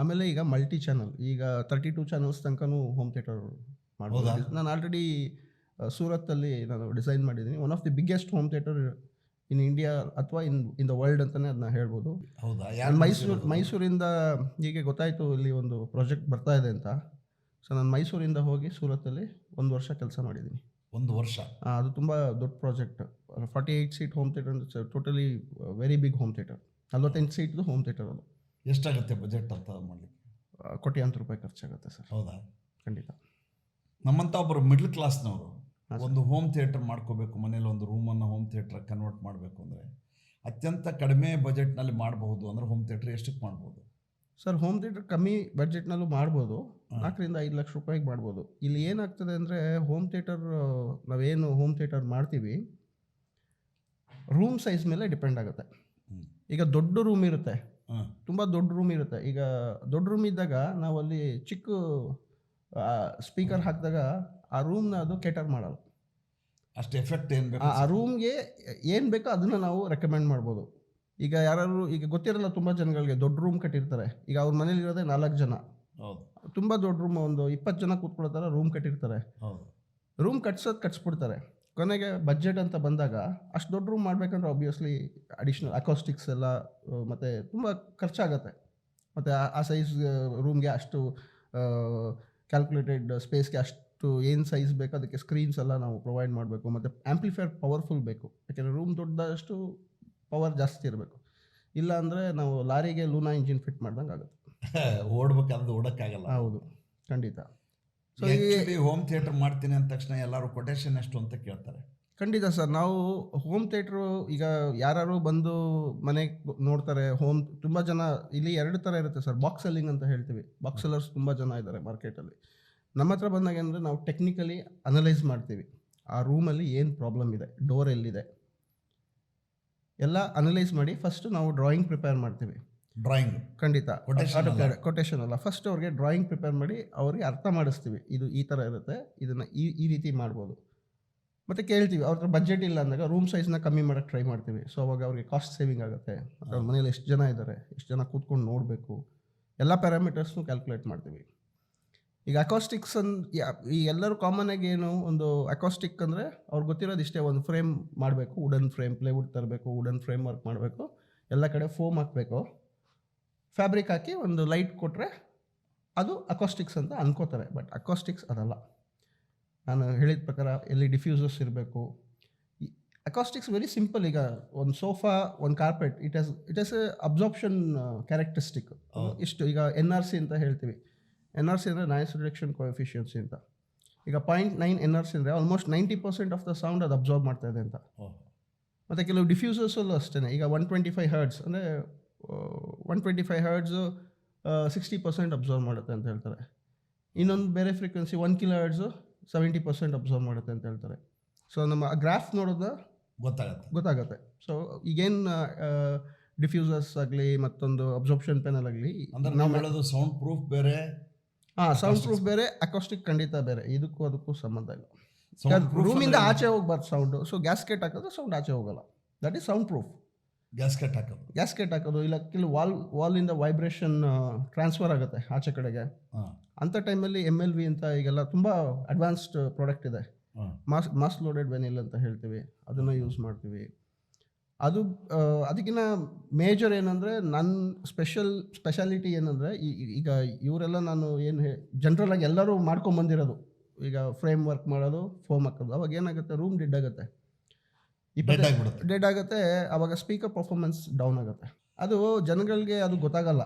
ಆಮೇಲೆ ಈಗ ಮಲ್ಟಿ ಚಾನಲ್, ಈಗ 32 ಚಾನಲ್ಸ್ ತನಕನೂ ಹೋಮ್ ಥಿಯೇಟರ್ ಮಾಡ್ಬೋದು. ನಾನು ಆಲ್ರೆಡಿ ಸೂರತ್ತಲ್ಲಿ ನಾನು ಡಿಸೈನ್ ಮಾಡಿದ್ದೀನಿ. One of the biggest home theatre in India ಅಥವಾ ಇನ್ ದ ವರ್ಲ್ಡ್ ಅಂತಲೇ ಅದನ್ನ ಹೇಳ್ಬೋದು. ಮೈಸೂರಿಂದ ಹೀಗೆ ಗೊತ್ತಾಯಿತು ಇಲ್ಲಿ ಒಂದು ಪ್ರಾಜೆಕ್ಟ್ ಬರ್ತಾ ಇದೆ ಅಂತ. ಸೊ ನಾನು ಮೈಸೂರಿಂದ ಹೋಗಿ ಸೂರತ್ತಲ್ಲಿ 1 ವರ್ಷ ಕೆಲಸ ಮಾಡಿದ್ದೀನಿ. 1 ವರ್ಷ? ಅದು ತುಂಬ ದೊಡ್ಡ project. 48 seat home theatre, totally very big home theatre. 48 ಸೀಟ್ದು ಹೋಮ್ ಥಿಯೇಟರ್. ಅದು ಎಷ್ಟಾಗುತ್ತೆ ಬಜೆಟ್ ಅಂತ ಮಾಡಲಿಕ್ಕೆ? ಕೋಟ್ಯಾಂತರ ರೂಪಾಯಿ ಖರ್ಚಾಗುತ್ತೆ ಸರ್. ಹೌದಾ? ಖಂಡಿತ. ನಮ್ಮಂಥ ಒಬ್ಬರು ಮಿಡ್ಲ್ ಕ್ಲಾಸ್ನವರು ಒಂದು ಹೋಮ್ ಥಿಯೇಟರ್ ಮಾಡ್ಕೋಬೇಕು, ಮನೇಲಿ ಒಂದು ರೂಮನ್ನು ಹೋಮ್ ಥಿಯೇಟರ್ ಕನ್ವರ್ಟ್ ಮಾಡಬೇಕು ಅಂದರೆ ಅತ್ಯಂತ ಕಡಿಮೆ ಬಜೆಟ್ನಲ್ಲಿ ಮಾಡಬಹುದು ಅಂದರೆ ಹೋಮ್ ಥಿಯೇಟರ್ ಎಷ್ಟಕ್ಕೆ ಮಾಡ್ಬೋದು ಸರ್? ಹೋಮ್ ಥಿಯೇಟರ್ ಕಮ್ಮಿ ಬಡ್ಜೆಟ್ನಲ್ಲೂ ಮಾಡ್ಬೋದು, 4 ರಿಂದ 5 ಲಕ್ಷ ರೂಪಾಯಿಗೆ ಮಾಡ್ಬೋದು. ಇಲ್ಲಿ ಏನಾಗ್ತದೆ ಅಂದರೆ ಹೋಮ್ ಥಿಯೇಟರ್, ನಾವೇನು ಹೋಮ್ ಥಿಯೇಟರ್ ಮಾಡ್ತೀವಿ ರೂಮ್ ಸೈಜ್ ಮೇಲೆ ಡಿಪೆಂಡ್ ಆಗುತ್ತೆ. ಈಗ ದೊಡ್ಡ ರೂಮ್ ಇರುತ್ತೆ, ತುಂಬ ದೊಡ್ಡ ರೂಮ್ ಇರುತ್ತೆ. ಈಗ ದೊಡ್ಡ ರೂಮ್ ಇದ್ದಾಗ ನಾವು ಅಲ್ಲಿ ಚಿಕ್ಕ ಸ್ಪೀಕರ್ ಹಾಕಿದಾಗ ಆ ರೂಮ್ನ ಅದು ಕೇಟರ್ ಮಾಡಲ್ಲ. ಅಷ್ಟು ಎಫೆಕ್ಟ್ ಏನು ಬೇಕು ಆ ರೂಮ್ಗೆ ಏನು ಬೇಕೋ ಅದನ್ನು ನಾವು ರೆಕಮೆಂಡ್ ಮಾಡ್ಬೋದು. ಈಗ ಯಾರು ಈಗ ಗೊತ್ತಿರಲ್ಲ ತುಂಬ ಜನಗಳಿಗೆ, ದೊಡ್ಡ ರೂಮ್ ಕಟ್ಟಿರ್ತಾರೆ. ಈಗ ಅವ್ರ ಮನೇಲಿ ಇರೋದೇ 4 ಜನ, ತುಂಬ ದೊಡ್ಡ ರೂಮ್, ಒಂದು 20 ಜನ ಕೂತ್ಕೊಳ್ಳೋ ಥರ ರೂಮ್ ಕಟ್ಟಿರ್ತಾರೆ. ರೂಮ್ ಕಟ್ಸ್ಬಿಡ್ತಾರೆ. ಕೊನೆಗೆ ಬಜೆಟ್ ಅಂತ ಬಂದಾಗ ಅಷ್ಟು ದೊಡ್ಡ ರೂಮ್ ಮಾಡಬೇಕಂದ್ರೆ ಆಬ್ವಿಯಸ್ಲಿ ಅಡಿಷ್ನಲ್ ಅಕಾಸ್ಟಿಕ್ಸ್ ಎಲ್ಲ ಮತ್ತು ತುಂಬ ಖರ್ಚಾಗತ್ತೆ. ಮತ್ತು ಆ ಸೈಜ್ ರೂಮ್ಗೆ ಅಷ್ಟು ಕ್ಯಾಲ್ಕುಲೇಟೆಡ್ ಸ್ಪೇಸ್ಗೆ ಅಷ್ಟು ಏನು ಸೈಜ್ ಬೇಕು ಅದಕ್ಕೆ ಸ್ಕ್ರೀನ್ಸ್ ಎಲ್ಲ ನಾವು ಪ್ರೊವೈಡ್ ಮಾಡಬೇಕು. ಮತ್ತು ಆ್ಯಂಪ್ಲಿಫೈರ್ ಪವರ್ಫುಲ್ ಬೇಕು, ಯಾಕೆಂದರೆ ರೂಮ್ ದೊಡ್ಡದಷ್ಟು ಪವರ್ ಜಾಸ್ತಿ ಇರಬೇಕು. ಇಲ್ಲ ಅಂದರೆ ನಾವು ಲಾರಿಗೆ ಲೂನಾ ಇಂಜಿನ್ ಫಿಟ್ ಮಾಡ್ದಂಗೆ ಆಗುತ್ತೆ. ಓಡಬೇಕಾದ್ರೆ ಓಡೋಕ್ಕಾಗಲ್ಲ. ಹೌದು, ಖಂಡಿತ. ಸೊ ಈ ಹೋಮ್ ಥಿಯೇಟರ್ ಮಾಡ್ತೀನಿ ಅಂದ ತಕ್ಷಣ ಎಲ್ಲರೂ ಕೊಟೇಶನ್ ಎಷ್ಟು ಅಂತ ಕೇಳ್ತಾರೆ. ಖಂಡಿತ ಸರ್. ನಾವು ಹೋಮ್ ಥಿಯೇಟ್ರು ಈಗ ಯಾರು ಬಂದು ಮನೆಗೆ ನೋಡ್ತಾರೆ. ತುಂಬ ಜನ ಇಲ್ಲಿ 2 ಥರ ಇರುತ್ತೆ ಸರ್. ಬಾಕ್ಸ್ ಸೆಲ್ಲಿಂಗ್ ಅಂತ ಹೇಳ್ತೀವಿ. ಬಾಕ್ಸ್ ಸೆಲ್ಲರ್ಸ್ ತುಂಬ ಜನ ಇದ್ದಾರೆ ಮಾರ್ಕೆಟಲ್ಲಿ. ನಮ್ಮ ಹತ್ರ ಬಂದಾಗ ಅಂದರೆ ನಾವು ಟೆಕ್ನಿಕಲಿ ಅನಲೈಸ್ ಮಾಡ್ತೀವಿ, ಆ ರೂಮಲ್ಲಿ ಏನು ಪ್ರಾಬ್ಲಮ್ ಇದೆ, ಡೋರ್ ಎಲ್ಲಿದೆ ಎಲ್ಲ ಅನಲೈಸ್ ಮಾಡಿ ಫಸ್ಟ್ ನಾವು ಡ್ರಾಯಿಂಗ್ ಪ್ರಿಪೇರ್ ಮಾಡ್ತೀವಿ. ಡ್ರಾಯಿಂಗ್ ಖಂಡಿತ, ಕೊಟೇಶನ್ ಅಲ್ಲ, ಫಸ್ಟ್ ಅವ್ರಿಗೆ ಡ್ರಾಯಿಂಗ್ ಪ್ರಿಪೇರ್ ಮಾಡಿ ಅವ್ರಿಗೆ ಅರ್ಥ ಮಾಡಿಸ್ತೀವಿ. ಇದು ಈ ಥರ ಇರುತ್ತೆ, ಇದನ್ನು ಈ ರೀತಿ ಮಾಡ್ಬೋದು. ಮತ್ತು ಕೇಳ್ತೀವಿ, ಅವ್ರ ಹತ್ರ ಬಜೆಟ್ ಇಲ್ಲ ಅಂದಾಗ ರೂಮ್ ಸೈಜ್ನ ಕಮ್ಮಿ ಮಾಡೋಕ್ಕೆ ಟ್ರೈ ಮಾಡ್ತೀವಿ. ಸೊ ಅವಾಗ ಅವ್ರಿಗೆ ಕಾಸ್ಟ್ ಸೇವಿಂಗ್ ಆಗುತ್ತೆ. ಮತ್ತು ಅವ್ರ ಮನೇಲಿ ಎಷ್ಟು ಜನ ಇದ್ದಾರೆ, ಎಷ್ಟು ಜನ ಕೂತ್ಕೊಂಡು ನೋಡಬೇಕು, ಎಲ್ಲ ಪ್ಯಾರಾಮೀಟರ್ಸ್ನು ಕ್ಯಾಲ್ಕುಲೇಟ್ ಮಾಡ್ತೀವಿ. ಈಗ ಅಕಾಸ್ಟಿಕ್ಸ್ ಈ ಎಲ್ಲರೂ ಕಾಮನ್ ಆಗಿ ಏನು ಒಂದು ಅಕಾಸ್ಟಿಕ್ ಅಂದರೆ ಅವ್ರಿಗೆ ಗೊತ್ತಿರೋದು ಇಷ್ಟೇ, ಒಂದು ಫ್ರೇಮ್ ಮಾಡಬೇಕು, ವುಡನ್ ಫ್ರೇಮ್, ಪ್ಲೇವುಡ್ ತರಬೇಕು, ವುಡನ್ ಫ್ರೇಮ್ ವರ್ಕ್ ಮಾಡಬೇಕು, ಎಲ್ಲ ಕಡೆ ಫೋಮ್ ಹಾಕಬೇಕು, ಫ್ಯಾಬ್ರಿಕ್ ಹಾಕಿ ಒಂದು ಲೈಟ್ ಕೊಟ್ಟರೆ ಅದು ಅಕಾಸ್ಟಿಕ್ಸ್ ಅಂತ ಅನ್ಕೋತಾರೆ. ಬಟ್ ಅಕಾಸ್ಟಿಕ್ಸ್ ಅದಲ್ಲ. ನಾನು ಹೇಳಿದ ಪ್ರಕಾರ ಎಲ್ಲಿ ಡಿಫ್ಯೂಸರ್ಸ್ ಇರಬೇಕು. Acoustics very simple. ಈಗ ಒಂದು ಸೋಫಾ, ಒಂದು carpet, it has A absorption characteristic. ಇಷ್ಟು ಈಗ NRC ಅಂತ ಹೇಳ್ತೀವಿ. NRC ಅಂದರೆ ನಾಯ್ಸ್ ರಿಡಕ್ಷನ್ ಕೋಎಫಿಷಿಯನ್ಸಿ ಅಂತ. ಈಗ 0.9 NRC ಅಂದರೆ ಆಲ್ಮೋಸ್ಟ್ 90% ಆಫ್ ದ ಸೌಂಡ್ ಅದು ಅಬ್ಸಾರ್ಬ್ ಮಾಡ್ತಾ ಇದೆ ಅಂತ. ಮತ್ತು ಕೆಲವು ಡಿಫ್ಯೂಸರ್ಸಲ್ಲೂ ಅಷ್ಟೇ. ಈಗ 125 ಹರ್ಟ್ಸ್ ಅಂದರೆ 125 ಹರ್ಟ್ಸು 60% ಅಬ್ಸಾರ್ವ್ ಮಾಡುತ್ತೆ ಅಂತ ಹೇಳ್ತಾರೆ. ಇನ್ನೊಂದು ಬೇರೆ ಫ್ರೀಕ್ವೆನ್ಸಿ 1 ಕಿಲೋ ಹರ್ಟ್ಸು 70% ಅಬ್ಸಾರ್ವ್ ಮಾಡುತ್ತೆ ಅಂತ ಹೇಳ್ತಾರೆ. ಸೊ ನಮ್ಮ ಗ್ರಾಫ್ ನೋಡೋದು ಗೊತ್ತಾಗುತ್ತೆ. ಸೊ ಈಗೇನು ಡಿಫ್ಯೂಸರ್ಸ್ ಆಗಲಿ ಮತ್ತೊಂದು ಅಬ್ಸಾರ್ಪ್ಷನ್ ಪ್ಯಾನಲ್ ಆಗಲಿ, ನಾವು ಹೇಳೋದು ಸೌಂಡ್ ಪ್ರೂಫ್ ಬೇರೆ, ಸೌಂಡ್ ಪ್ರೂಫ್ ಬೇರೆ, ಅಕಾಸ್ಟಿಕ್ ಖಂಡಿತ ಬೇರೆ. ಅದಕ್ಕೂ ಸಂಬಂಧ ಇಲ್ಲ. ರೂಮಿಂದ ಆಚೆ ಹೋಗ್ಬಾರ್ದು ಸೌಂಡು. ಸೊ ಗ್ಯಾಸ್ಕೆಟ್ ಹಾಕೋದು ಸೌಂಡ್ ಆಚೆ ಹೋಗಲ್ಲ. That is sound proof. Gasket ಹಾಕೋದು ಇಲ್ಲ, ಕೆಲವು ವಾಲಿಂದ ವೈಬ್ರೇಷನ್ ಟ್ರಾನ್ಸ್ಫರ್ ಆಗುತ್ತೆ ಆಚೆ ಕಡೆಗೆ. ಅಂಥ ಟೈಮಲ್ಲಿ MLV ಅಂತ ಈಗೆಲ್ಲ ತುಂಬ ಅಡ್ವಾನ್ಸ್ಡ್ ಪ್ರಾಡಕ್ಟ್ ಇದೆ. ಮಾಸ್ ಲೋಡೆಡ್ ವೆನಿಲ್ ಅಂತ ಹೇಳ್ತೀವಿ, ಅದನ್ನು ಯೂಸ್ ಮಾಡ್ತೀವಿ. ಅದು ಅದಕ್ಕಿಂತ ಮೇಜರ್ ಏನಂದರೆ ನನ್ನ ಸ್ಪೆಷಾಲಿಟಿ ಏನಂದರೆ, ಈಗ ಇವರೆಲ್ಲ ನಾನು ಏನು ಜನರಲಾಗಿ ಎಲ್ಲರೂ ಮಾಡ್ಕೊಂಬಂದಿರೋದು, ಈಗ ಫ್ರೇಮ್ ವರ್ಕ್ ಮಾಡೋದು, ಫೋಮ್ ಹಾಕೋದು. ಅವಾಗ ಏನಾಗುತ್ತೆ, ರೂಮ್ ಡೆಡ್ ಆಗುತ್ತೆ, ಡೆಡ್ ಆಗುತ್ತೆ. ಆವಾಗ ಸ್ಪೀಕರ್ ಪರ್ಫಾರ್ಮೆನ್ಸ್ ಡೌನ್ ಆಗುತ್ತೆ. ಅದು ಜನಗಳಿಗೆ ಅದು ಗೊತ್ತಾಗಲ್ಲ.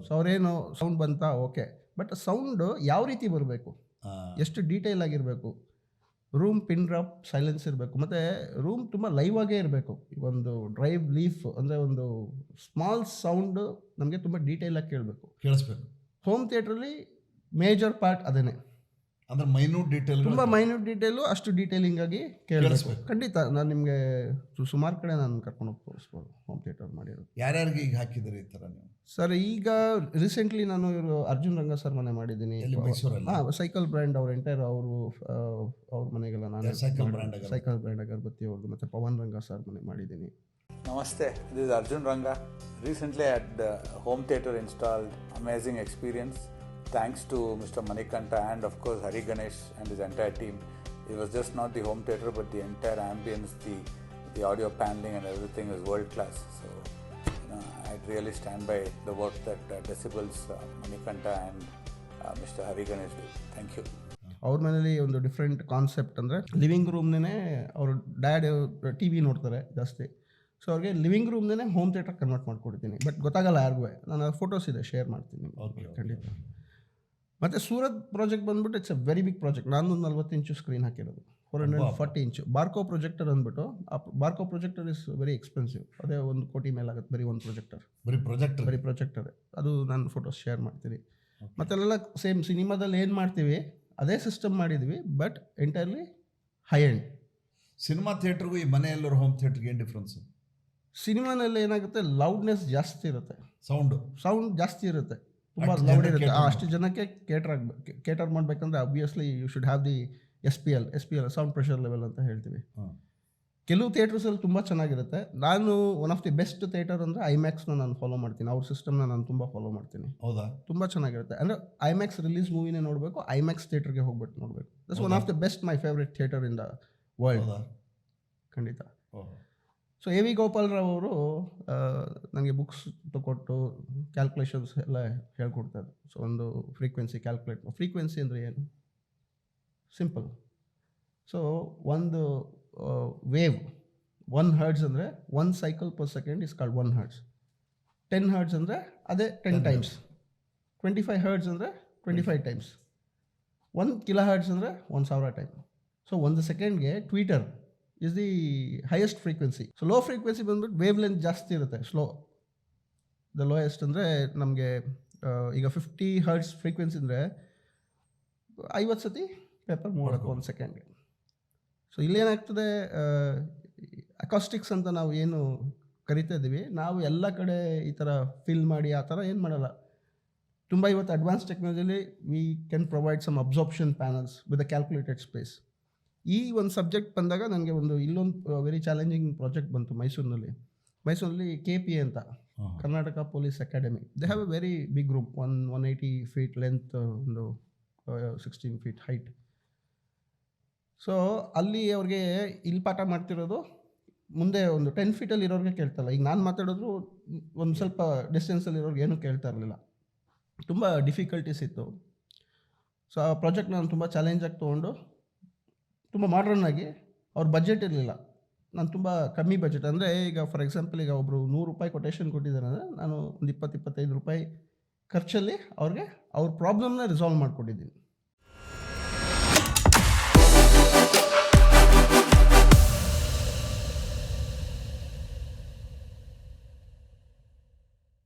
ಸೊ ಅವರೇನು ಸೌಂಡ್ ಬಂತಾ ಓಕೆ, ಬಟ್ ಸೌಂಡ್ ಯಾವ ರೀತಿ ಬರಬೇಕು, ಎಷ್ಟು ಡೀಟೇಲ್ ಆಗಿರಬೇಕು, ರೂಮ್ ಪಿನ್ ಡ್ರಾಪ್ ಸೈಲೆನ್ಸ್ ಇರಬೇಕು, ಮತ್ತು ರೂಮ್ ತುಂಬ ಲೈವ್ ಆಗೇ ಇರಬೇಕು. ಒಂದು ಡ್ರೈವ್ ಲೀಫ್ ಅಂದರೆ ಒಂದು ಸ್ಮಾಲ್ ಸೌಂಡು ನಮಗೆ ತುಂಬ ಡೀಟೇಲಾಗಿ ಕೇಳಿಸ್ಬೇಕು. ಹೋಮ್ ಥಿಯೇಟ್ರಲ್ಲಿ ಮೇಜರ್ ಪಾರ್ಟ್ ಅದೇನೆ. ಅಂದರೆ ಮೈನ್ಯೂಟ್ ಡೀಟೇಲ್, ತುಂಬ ಮೈನ್ಯೂಟ್ ಡೀಟೇಲು, ಅಷ್ಟು ಡೀಟೇಲಿಂಗ್ ಆಗಿ ಕೇಳಿಸ್ಬೇಕು. ಖಂಡಿತ ನಾನು ನಿಮಗೆ ಸುಮಾರು ಕಡೆ ನಾನು ಕರ್ಕೊಂಡೋಗಿ ತೋರಿಸ್ಬೋದು ಹೋಮ್ ಥಿಯೇಟರ್ ಮಾಡಿರೋದು. ಯಾರ್ಯಾರಿಗೆ ಈಗ ಹಾಕಿದ್ದೀರಿ ಈ ಥರ ನೀವು? ಸರ್ ಈಗ ರೀಸೆಂಟ್ಲಿ ನಾನು ಇವರು ಅರ್ಜುನ್ ರಂಗ ಸರ್ ಮನೆ ಮಾಡಿದ್ದೀನಿ, ಸೈಕಲ್ ಬ್ರ್ಯಾಂಡ್. ಅವ್ರ ಎಂಟೈರ್ ಅವ್ರ ಮನೆಗೆಲ್ಲ ನಾನು ಸೈಕಲ್ ಬ್ರ್ಯಾಂಡ್ ಅಗರಬತ್ತಿ ಅವ್ರದ್ದು, ಮತ್ತು ಪವನ್ ರಂಗ ಸರ್ ಮನೆ ಮಾಡಿದ್ದೀನಿ. Namaste, this is Arjun Ranga. Recently at the home theatre installed, amazing experience. Thanks to Mr. Manikanta and of course Hari Ganesh and his entire team. It was just not the home theatre but the entire ambience, the audio paneling and everything is world class. So I'd really stand by the work that Decibels, Manikanta and Mr. Hari Ganesh do. Thank you. ಅವ್ರ ಮನೇಲಿ ಒಂದು different concept ಅಂದರೆ, living ರೂಮ್ನೇ ಅವರು dad TV ನೋಡ್ತಾರೆ ಜಾಸ್ತಿ. So ಅವ್ರಿಗೆ living ರೂಮ್ನೇ ಹೋಮ್ ಥಿಯೇಟರ್ ಕನ್ವರ್ಟ್ ಮಾಡ್ಕೊಡ್ತೀನಿ. ಬಟ್ ಗೊತ್ತಾಗಲ್ಲ ಯಾರಿಗೂ. ನಾನು ಫೋಟೋಸ್ ಇದೆ, ಶೇರ್ ಮಾಡ್ತೀನಿ ಖಂಡಿತ. ಮತ್ತು ಸೂರತ್ ಪ್ರಾಜೆಕ್ಟ್ ಬಂದ್ಬಿಟ್ಟು it's a very big project. ನಾನು 40 ಇಂಚು ಸ್ಕ್ರೀನ್ ಹಾಕಿರೋದು, 440 ಇಂಚು ಬಾರ್ಕೋ ಪ್ರೊಜೆಕ್ಟರ್ ಅಂದ್ಬಿಟ್ಟು. ಆ ಬಾರ್ಕೋ ಪ್ರೊಜೆಕ್ಟರ್ ಇಸ್ ವೆರಿ ಎಕ್ಸ್ಪೆನ್ಸಿವ್. ಅದೇ 1 ಕೋಟಿ ಮೇಲೆ ಆಗುತ್ತೆ ಬರೀ ಒಂದು ಬರೀ ಪ್ರೊಜೆಕ್ಟರ್. ಅದು ನಾನು ಫೋಟೋಸ್ ಶೇರ್ ಮಾಡ್ತೀನಿ. ಮತ್ತೆಲ್ಲ ಸೇಮ್ ಸಿನಿಮಾದಲ್ಲಿ ಏನು ಮಾಡ್ತೀವಿ ಅದೇ ಸಿಸ್ಟಮ್ ಮಾಡಿದ್ವಿ, but entirely high end. Cinema ಥಿಯೇಟ್ರಿಗೂ ಈ ಮನೆಯಲ್ಲರೂ ಹೋಮ್ ಥಿಯೇಟ್ರಿಗೆ ಏನು ಡಿಫ್ರೆನ್ಸು? ಸಿನಿಮಾನಲ್ಲಿ ಏನಾಗುತ್ತೆ, ಲೌಡ್ನೆಸ್ ಜಾಸ್ತಿ ಇರುತ್ತೆ, ಸೌಂಡ್ ಜಾಸ್ತಿ ಇರುತ್ತೆ, ತುಂಬ ಲೌಡ್ ಇರುತ್ತೆ. ಅಷ್ಟು ಜನಕ್ಕೆ ಕೇಟರ್ ಮಾಡಬೇಕಂದ್ರೆ obviously you should have the SPL sound pressure level ಅಂತ ಹೇಳ್ತೀವಿ. ಕೆಲವು ಥಿಯೇಟರ್ಸಲ್ಲಿ ತುಂಬ ಚೆನ್ನಾಗಿರುತ್ತೆ. ನಾನು one of the best theatre ಅಂದರೆ ಐಮ್ಯಾಕ್ಸ್ನ ನಾನು ಫಾಲೋ ಮಾಡ್ತೀನಿ. ಅವ್ರ ಸಿಸ್ಟಮ್ನ ನಾನು ತುಂಬ ಫಾಲೋ ಮಾಡ್ತೀನಿ. ಹೌದಾ? ತುಂಬ ಚೆನ್ನಾಗಿರುತ್ತೆ. ಅಂದರೆ ಐಮ್ಯಾಕ್ಸ್ ರಿಲೀಸ್ ಮೂವಿನೇ ನೋಡಬೇಕು, ಐಮ್ಯಾಕ್ಸ್ ಥಿಯೇಟರ್ಗೆ ಹೋಗ್ಬಿಟ್ಟು ನೋಡಬೇಕು. That's one of the best my favourite theatre in the world. ಖಂಡಿತ. ಸೊ AV ಗೋಪಾಲರಾವ್ ಅವರು ನನಗೆ ಬುಕ್ಸ್ ಕೊಟ್ಟು ಕ್ಯಾಲ್ಕುಲೇಷನ್ಸ್ ಎಲ್ಲ ಹೇಳ್ಕೊಡ್ತಾರೆ. ಸೊ ಒಂದು ಫ್ರೀಕ್ವೆನ್ಸಿ ಕ್ಯಾಲ್ಕುಲೇಟ್. ಫ್ರೀಕ್ವೆನ್ಸಿ ಅಂದರೆ ಏನು? ಸಿಂಪಲ್. ಸೊ ಒಂದು ವೇವ್ 1 ಹರ್ಟ್ಸ್ ಅಂದರೆ 1 cycle per second is called 1 hertz. 10 hertz ಅಂದರೆ ಅದೇ 10 ಟೈಮ್ಸ್. 25 ಹರ್ಟ್ಸ್ ಅಂದರೆ 25 ಟೈಮ್ಸ್. 1 ಕಿಲೋ ಹರ್ಟ್ಸ್ ಅಂದರೆ 1000 ಟೈಮ್. ಸೊ 1 ಸೆಕೆಂಡ್ಗೆ tweeter is the highest frequency. So low frequency ಬಂದ್ಬಿಟ್ಟು ವೇವ್ ಲೆಂತ್ ಜಾಸ್ತಿ ಇರುತ್ತೆ. ದ ಲೋಯೆಸ್ಟ್ ಅಂದರೆ ನಮಗೆ ಈಗ 50 ಹರ್ಟ್ಸ್ ಫ್ರೀಕ್ವೆನ್ಸಿ ಅಂದರೆ 50 ಸತಿ ಪೇಪರ್ ಮೂವ್ ಆಗುತ್ತೆ 1 ಸೆಕೆಂಡ್ಗೆ. ಸೊ ಇಲ್ಲೇನಾಗ್ತದೆ, ಅಕಾಸ್ಟಿಕ್ಸ್ ಅಂತ ನಾವು ಏನು ಕರಿತಾ ಇದ್ದೀವಿ, ನಾವು ಎಲ್ಲ ಕಡೆ ಈ ಥರ ಫಿಲ್ ಮಾಡಿ ಆ ಥರ ಏನು ಮಾಡಲ್ಲ. ತುಂಬ ಇವತ್ತು ಅಡ್ವಾನ್ಸ್ ಟೆಕ್ನಾಲಜಿಲಿ we can provide some absorption panels with a calculated space. ಈ ಒಂದು ಸಬ್ಜೆಕ್ಟ್ ಬಂದಾಗ ನನಗೆ ಇಲ್ಲೊಂದು ವೆರಿ ಚಾಲೆಂಜಿಂಗ್ ಪ್ರಾಜೆಕ್ಟ್ ಬಂತು ಮೈಸೂರಿನಲ್ಲಿ. KPA ಅಂತ, Karnataka police academy. They have a very big room, 180 feet length ಒಂದು 16 ಫೀಟ್ ಹೈಟ್. ಸೊ ಅಲ್ಲಿ ಅವ್ರಿಗೆ ಇಲ್ಲಿ ಪಾಠ ಮಾಡ್ತಿರೋದು ಮುಂದೆ ಒಂದು 10 ಫೀಟಲ್ಲಿ ಇರೋರಿಗೆ ಕೇಳ್ತಾರಲ್ಲ. ಈಗ ನಾನು ಮಾತಾಡಿದ್ರು ಒಂದು ಸ್ವಲ್ಪ ಡಿಸ್ಟೆನ್ಸಲ್ಲಿ ಇರೋರಿಗೆ ಏನೂ ಕೇಳ್ತಾ ಇರಲಿಲ್ಲ. ತುಂಬ ಡಿಫಿಕಲ್ಟೀಸ್ ಇತ್ತು. ಸೊ ಆ ಪ್ರಾಜೆಕ್ಟ್ ನಾನು ತುಂಬ ಚಾಲೆಂಜಾಗಿ ತೊಗೊಂಡು ತುಂಬ ಮಾಡ್ರನ್ನಾಗಿ, ಅವ್ರ ಬಜೆಟ್ ಇರಲಿಲ್ಲ, ನಾನು ತುಂಬ ಕಮ್ಮಿ ಬಜೆಟ್, ಅಂದರೆ ಈಗ ಫಾರ್ ಎಕ್ಸಾಂಪಲ್ ಈಗ ಒಬ್ಬರು ₹100 ಕೊಟೇಶನ್ ಕೊಟ್ಟಿದ್ದಾರೆ ಅಂದರೆ ನಾನು ಒಂದು ₹20-25 ಖರ್ಚಲ್ಲಿ ಅವ್ರಿಗೆ ಅವ್ರ ಪ್ರಾಬ್ಲಮ್ನ ರಿಸಾಲ್ವ್ ಮಾಡಿಕೊಟ್ಟಿದ್ದೀನಿ.